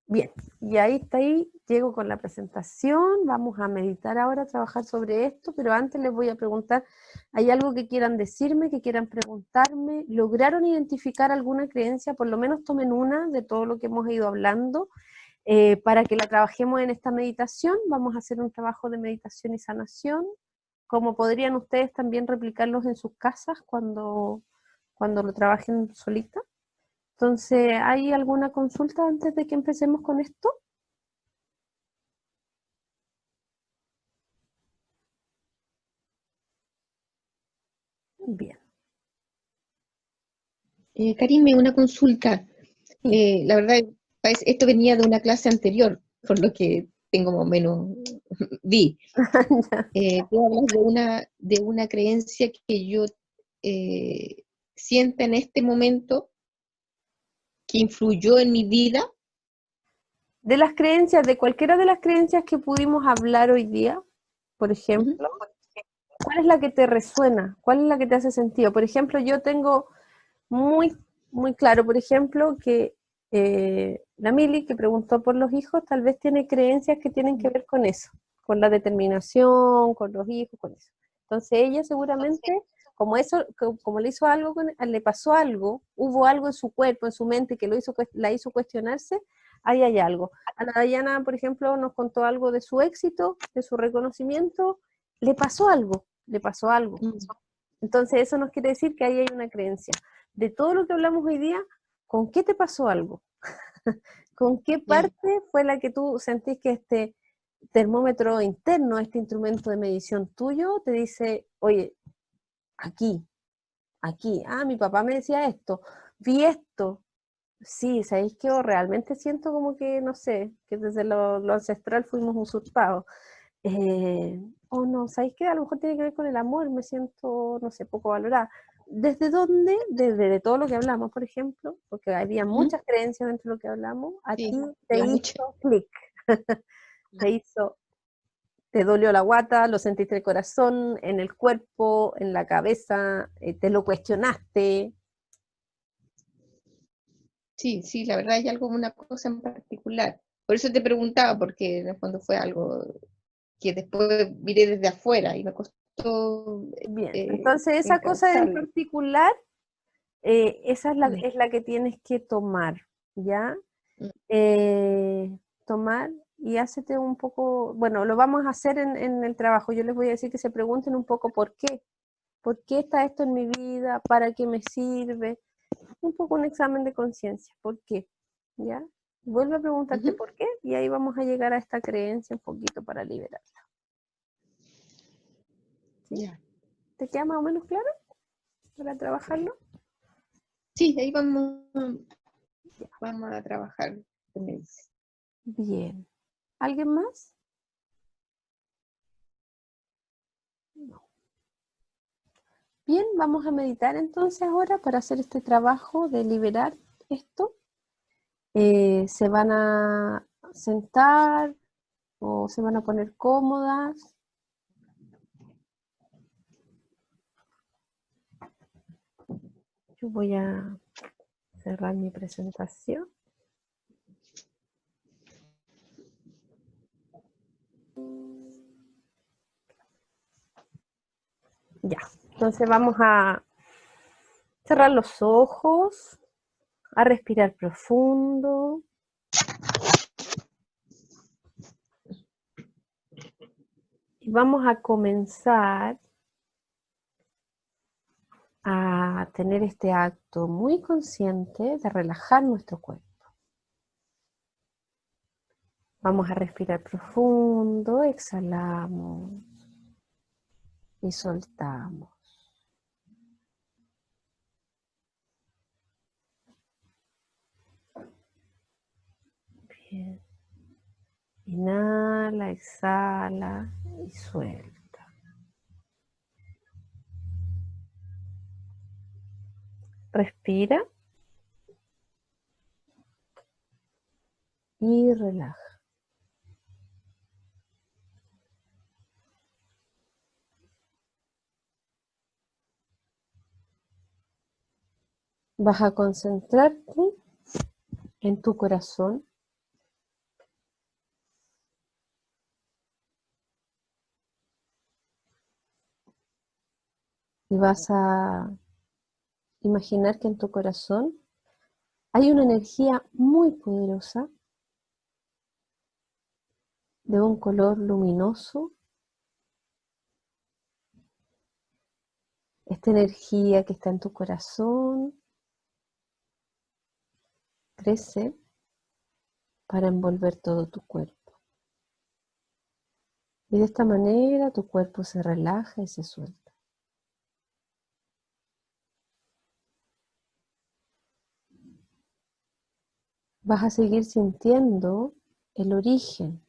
Bien, y ahí llego con la presentación. Vamos a meditar ahora, a trabajar sobre esto, pero antes les voy a preguntar, ¿hay algo que quieran decirme, que quieran preguntarme? ¿Lograron identificar alguna creencia? Por lo menos tomen una de todo lo que hemos ido hablando, para que la trabajemos en esta meditación. Vamos a hacer un trabajo de meditación y sanación, como podrían ustedes también replicarlos en sus casas cuando lo trabajen solita. Entonces, ¿hay alguna consulta antes de que empecemos con esto? Bien. Karime, una consulta. La verdad, esto venía de una clase anterior, por lo que tengo más o menos vi. Tú hablas de una creencia que yo sienta en este momento que influyó en mi vida. De las creencias, de cualquiera de las creencias que pudimos hablar hoy día, por ejemplo, ¿cuál es la que te resuena? ¿Cuál es la que te hace sentido? Por ejemplo, yo tengo muy, muy claro, por ejemplo, que la Mili, que preguntó por los hijos, tal vez tiene creencias que tienen que ver con eso, con la determinación, con los hijos, con eso. Entonces ella seguramente, como le hizo algo, le pasó algo, hubo algo en su cuerpo, en su mente que la hizo cuestionarse, ahí hay algo. A la Dayana, por ejemplo, nos contó algo de su éxito, de su reconocimiento, le pasó algo. Entonces eso nos quiere decir que ahí hay una creencia. De todo lo que hablamos hoy día, ¿con qué te pasó algo? ¿Con qué Ya. parte fue la que tú sentís que este termómetro interno, este instrumento de medición tuyo, te dice, oye, aquí, aquí, mi papá me decía esto, vi esto, sí, ¿sabéis qué? O realmente siento como que, no sé, que desde lo ancestral fuimos usurpados. O no, ¿sabéis qué? A lo mejor tiene que ver con el amor, me siento, no sé, poco valorada. ¿Desde dónde? Desde de todo lo que hablamos, por ejemplo, porque había muchas creencias dentro de lo que hablamos, a Sí, ti te había mucho. hizo clic, te hizo, te dolió la guata, lo sentiste en el corazón, en el cuerpo, en la cabeza, te lo cuestionaste. Sí, sí, la verdad hay algo, una cosa en particular. Por eso te preguntaba, porque en el fondo fue algo que después miré desde afuera y me costó Bien, entonces esa cosa en encauzarlo. particular, esa Mm, es la que tienes que tomar, ¿ya? mm, Tomar y hácete un poco, bueno, lo vamos a hacer en el trabajo, yo les voy a decir que se pregunten un poco por qué está esto en mi vida, para qué me sirve, un poco un examen de conciencia, ¿por qué? ¿Ya? Vuelve a preguntarte ujú. por qué y ahí vamos a llegar a esta creencia un poquito para liberarla. ¿Sí? Ya. ¿Te queda más o menos claro para trabajarlo? Sí, ahí vamos a trabajar. Me dice. Bien. ¿Alguien más? No. Bien, vamos a meditar entonces ahora para hacer este trabajo de liberar esto. Se van a sentar o se van a poner cómodas. Yo voy a cerrar mi presentación. Ya, entonces vamos a cerrar los ojos, a respirar profundo. Y vamos a comenzar a tener este acto muy consciente de relajar nuestro cuerpo. Vamos a respirar profundo, exhalamos y soltamos. Bien. Inhala, exhala y suelta. Respira y relaja. Vas a concentrarte en tu corazón y vas a imaginar que en tu corazón hay una energía muy poderosa de un color luminoso. Esta energía que está en tu corazón crece para envolver todo tu cuerpo. Y de esta manera tu cuerpo se relaja y se suelta. Vas a seguir sintiendo el origen,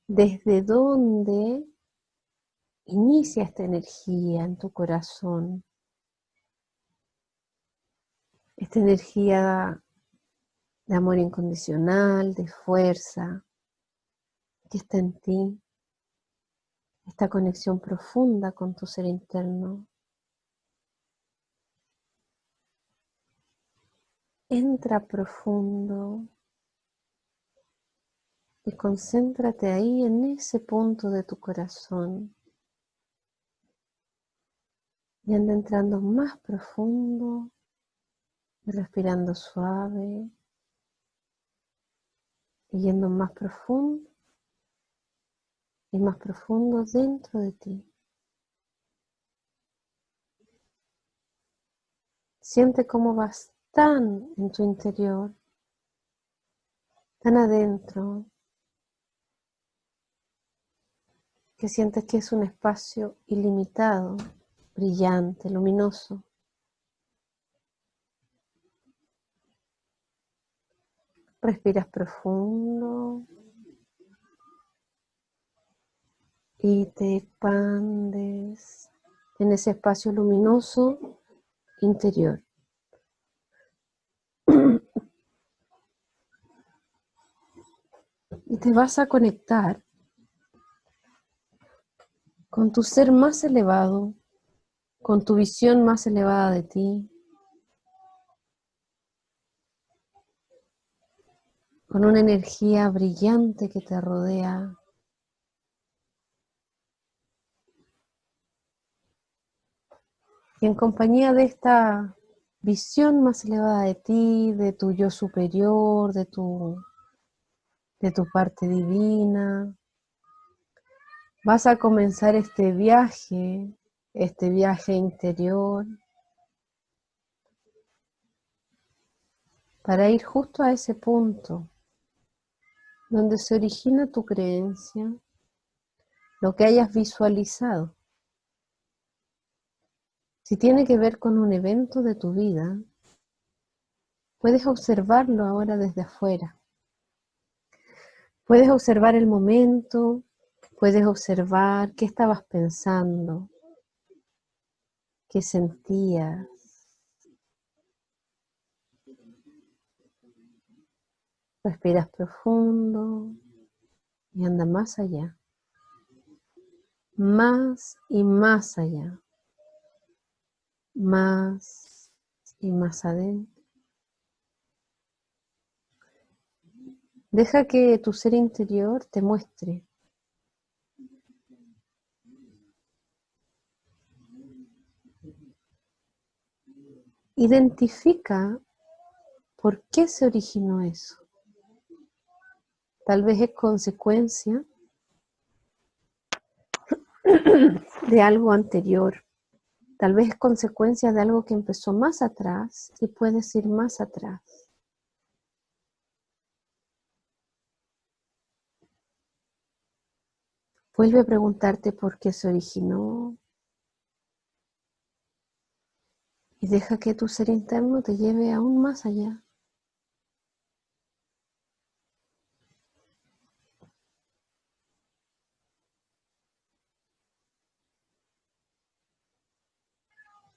desde dónde inicia esta energía en tu corazón, esta energía de amor incondicional, de fuerza, que está en ti, esta conexión profunda con tu ser interno. Entra profundo y concéntrate ahí en ese punto de tu corazón. Y anda entrando más profundo, respirando suave, y yendo más profundo dentro de ti. Siente cómo vas tan en tu interior, tan adentro, que sientes que es un espacio ilimitado, brillante, luminoso. Respiras profundo y te expandes en ese espacio luminoso interior. Y te vas a conectar con tu ser más elevado, con tu visión más elevada de ti, con una energía brillante que te rodea. Y en compañía de esta visión más elevada de ti, de tu yo superior, de tu parte divina, vas a comenzar este viaje interior, para ir justo a ese punto donde se origina tu creencia, lo que hayas visualizado. Si tiene que ver con un evento de tu vida, puedes observarlo ahora desde afuera. Puedes observar el momento, puedes observar qué estabas pensando, qué sentías. Respiras profundo y anda más allá. Más y más allá. Más y más adentro. Deja que tu ser interior te muestre. Identifica por qué se originó eso. Tal vez es consecuencia de algo anterior. Tal vez es consecuencia de algo que empezó más atrás y puedes ir más atrás. Vuelve a preguntarte por qué se originó y deja que tu ser interno te lleve aún más allá.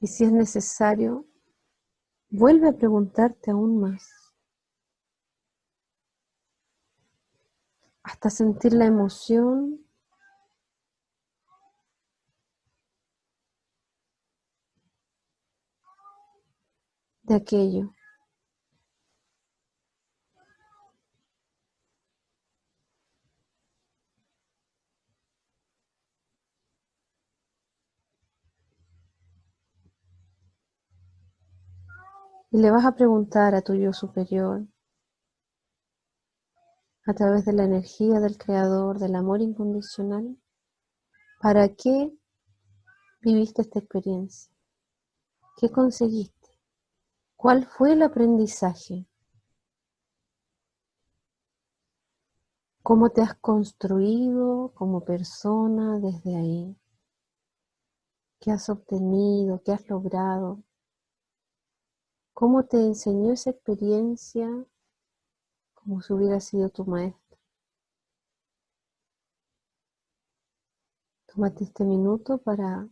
Y si es necesario, vuelve a preguntarte aún más, hasta sentir la emoción de aquello. Y le vas a preguntar a tu yo superior, a través de la energía del Creador, del amor incondicional, ¿para qué viviste esta experiencia? ¿Qué conseguiste? ¿Cuál fue el aprendizaje? ¿Cómo te has construido como persona desde ahí? ¿Qué has obtenido? ¿Qué has logrado? ¿Cómo te enseñó esa experiencia como si hubiera sido tu maestro? Tómate este minuto para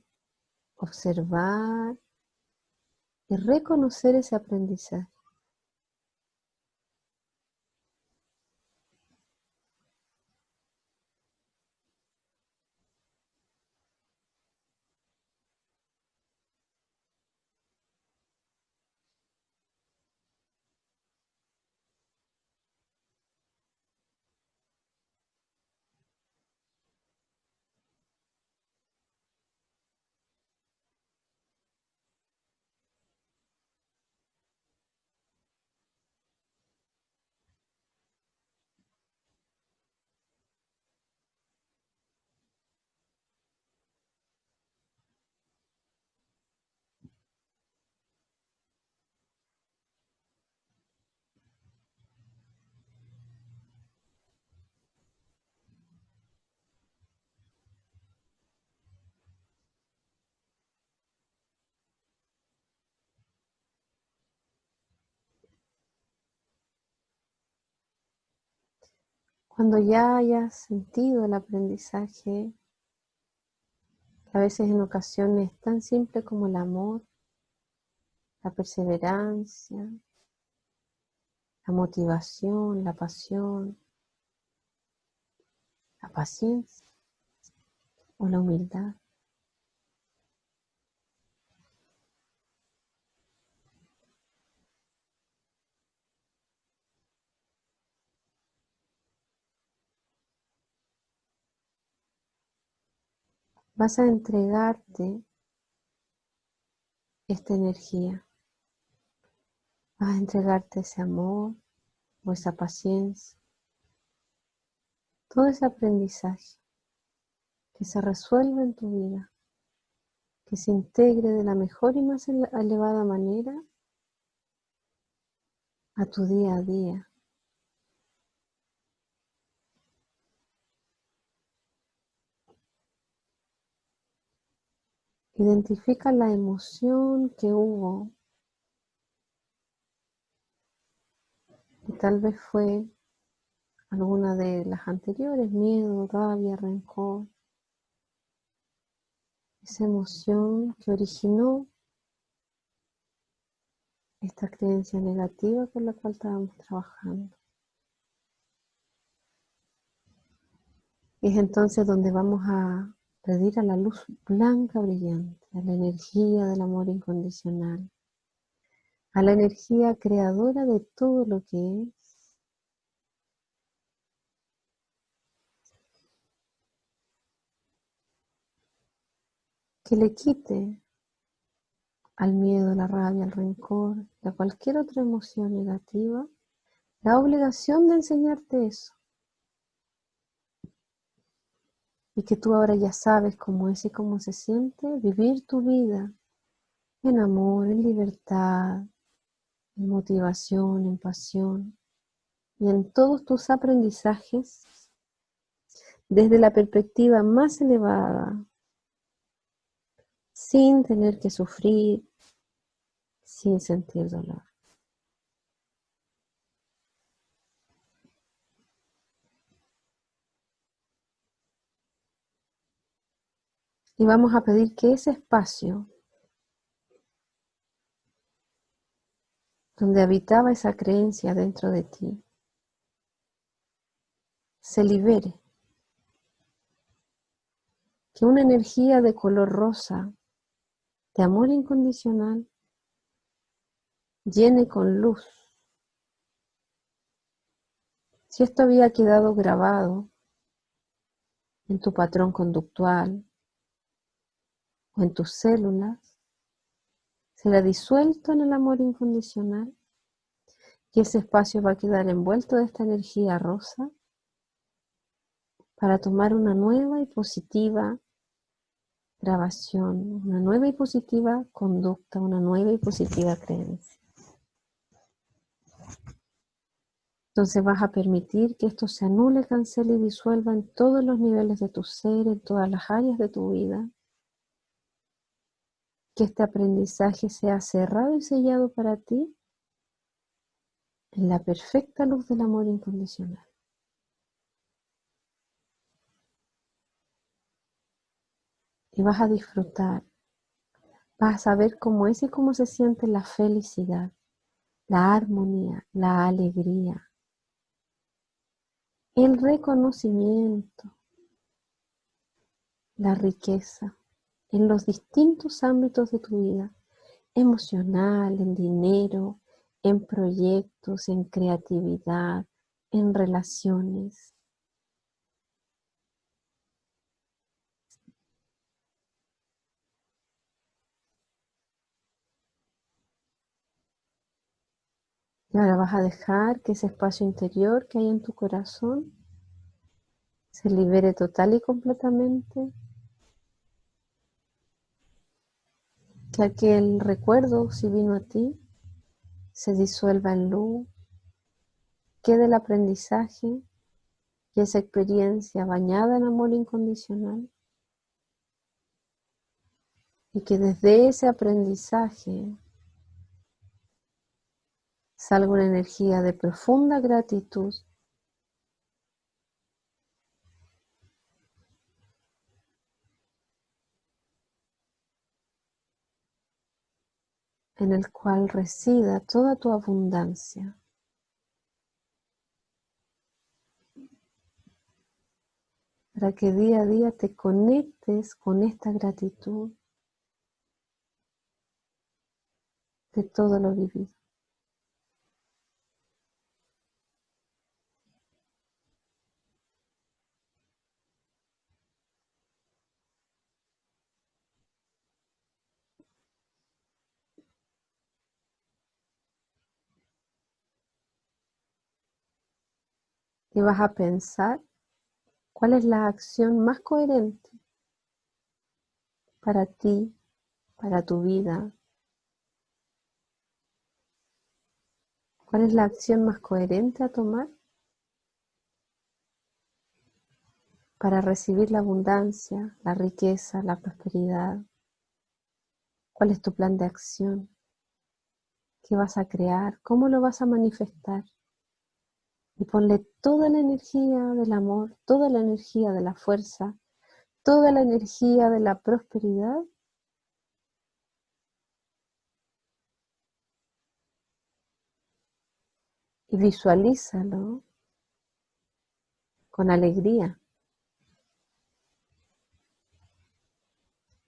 observar y reconocer ese aprendizaje. Cuando ya hayas sentido el aprendizaje, que a veces en ocasiones es tan simple como el amor, la perseverancia, la motivación, la pasión, la paciencia o la humildad. Vas a entregarte esta energía, vas a entregarte ese amor o esa paciencia, todo ese aprendizaje que se resuelve en tu vida, que se integre de la mejor y más elevada manera a tu día a día. Identifica la emoción que hubo, y tal vez fue alguna de las anteriores, miedo, rabia, rencor, esa emoción que originó esta creencia negativa con la cual estábamos trabajando. Y es entonces donde vamos a pedir a la luz blanca brillante, a la energía del amor incondicional, a la energía creadora de todo lo que es, que le quite al miedo, la rabia, al rencor y a cualquier otra emoción negativa la obligación de enseñarte eso. Y que tú ahora ya sabes cómo es y cómo se siente vivir tu vida en amor, en libertad, en motivación, en pasión y en todos tus aprendizajes desde la perspectiva más elevada, sin tener que sufrir, sin sentir dolor. Y vamos a pedir que ese espacio donde habitaba esa creencia dentro de ti se libere, que una energía de color rosa, de amor incondicional, llene con luz. Si esto había quedado grabado en tu patrón conductual o en tus células, será disuelto en el amor incondicional y ese espacio va a quedar envuelto de esta energía rosa para tomar una nueva y positiva grabación, una nueva y positiva conducta, una nueva y positiva creencia. Entonces vas a permitir que esto se anule, cancele y disuelva en todos los niveles de tu ser, en todas las áreas de tu vida. Que este aprendizaje sea cerrado y sellado para ti en la perfecta luz del amor incondicional. Y vas a disfrutar, vas a saber cómo es y cómo se siente la felicidad, la armonía, la alegría, el reconocimiento, la riqueza en los distintos ámbitos de tu vida, emocional, en dinero, en proyectos, en creatividad, en relaciones. Y ahora vas a dejar que ese espacio interior que hay en tu corazón se libere total y completamente. Que aquel recuerdo, si vino a ti, se disuelva en luz. Quede el aprendizaje y esa experiencia bañada en amor incondicional. Y que desde ese aprendizaje salga una energía de profunda gratitud en el cual resida toda tu abundancia. Para que día a día te conectes con esta gratitud de todo lo vivido. Y vas a pensar cuál es la acción más coherente para ti, para tu vida. ¿Cuál es la acción más coherente a tomar para recibir la abundancia, la riqueza, la prosperidad? ¿Cuál es tu plan de acción? ¿Qué vas a crear? ¿Cómo lo vas a manifestar? Y ponle toda la energía del amor, toda la energía de la fuerza, toda la energía de la prosperidad y visualízalo con alegría.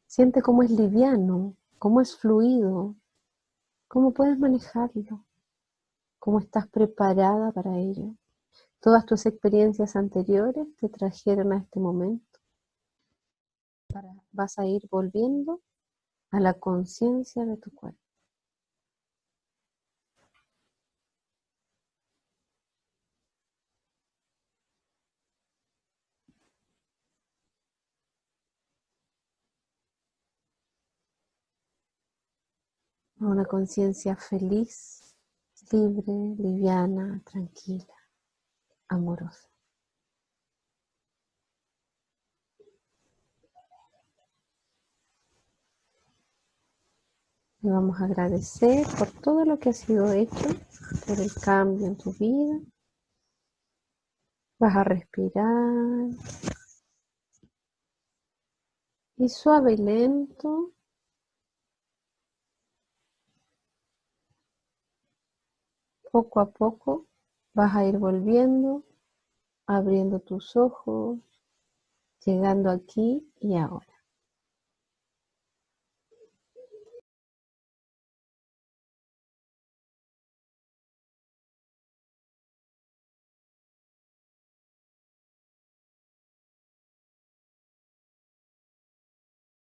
Siente cómo es liviano, cómo es fluido, cómo puedes manejarlo, cómo estás preparada para ello. Todas tus experiencias anteriores te trajeron a este momento. Vas a ir volviendo a la conciencia de tu cuerpo. A una conciencia feliz, libre, liviana, tranquila, amorosa. Y vamos a agradecer por todo lo que ha sido hecho, por el cambio en tu vida. Vas a respirar. Y suave y lento, poco a poco, vas a ir volviendo, abriendo tus ojos, llegando aquí y ahora.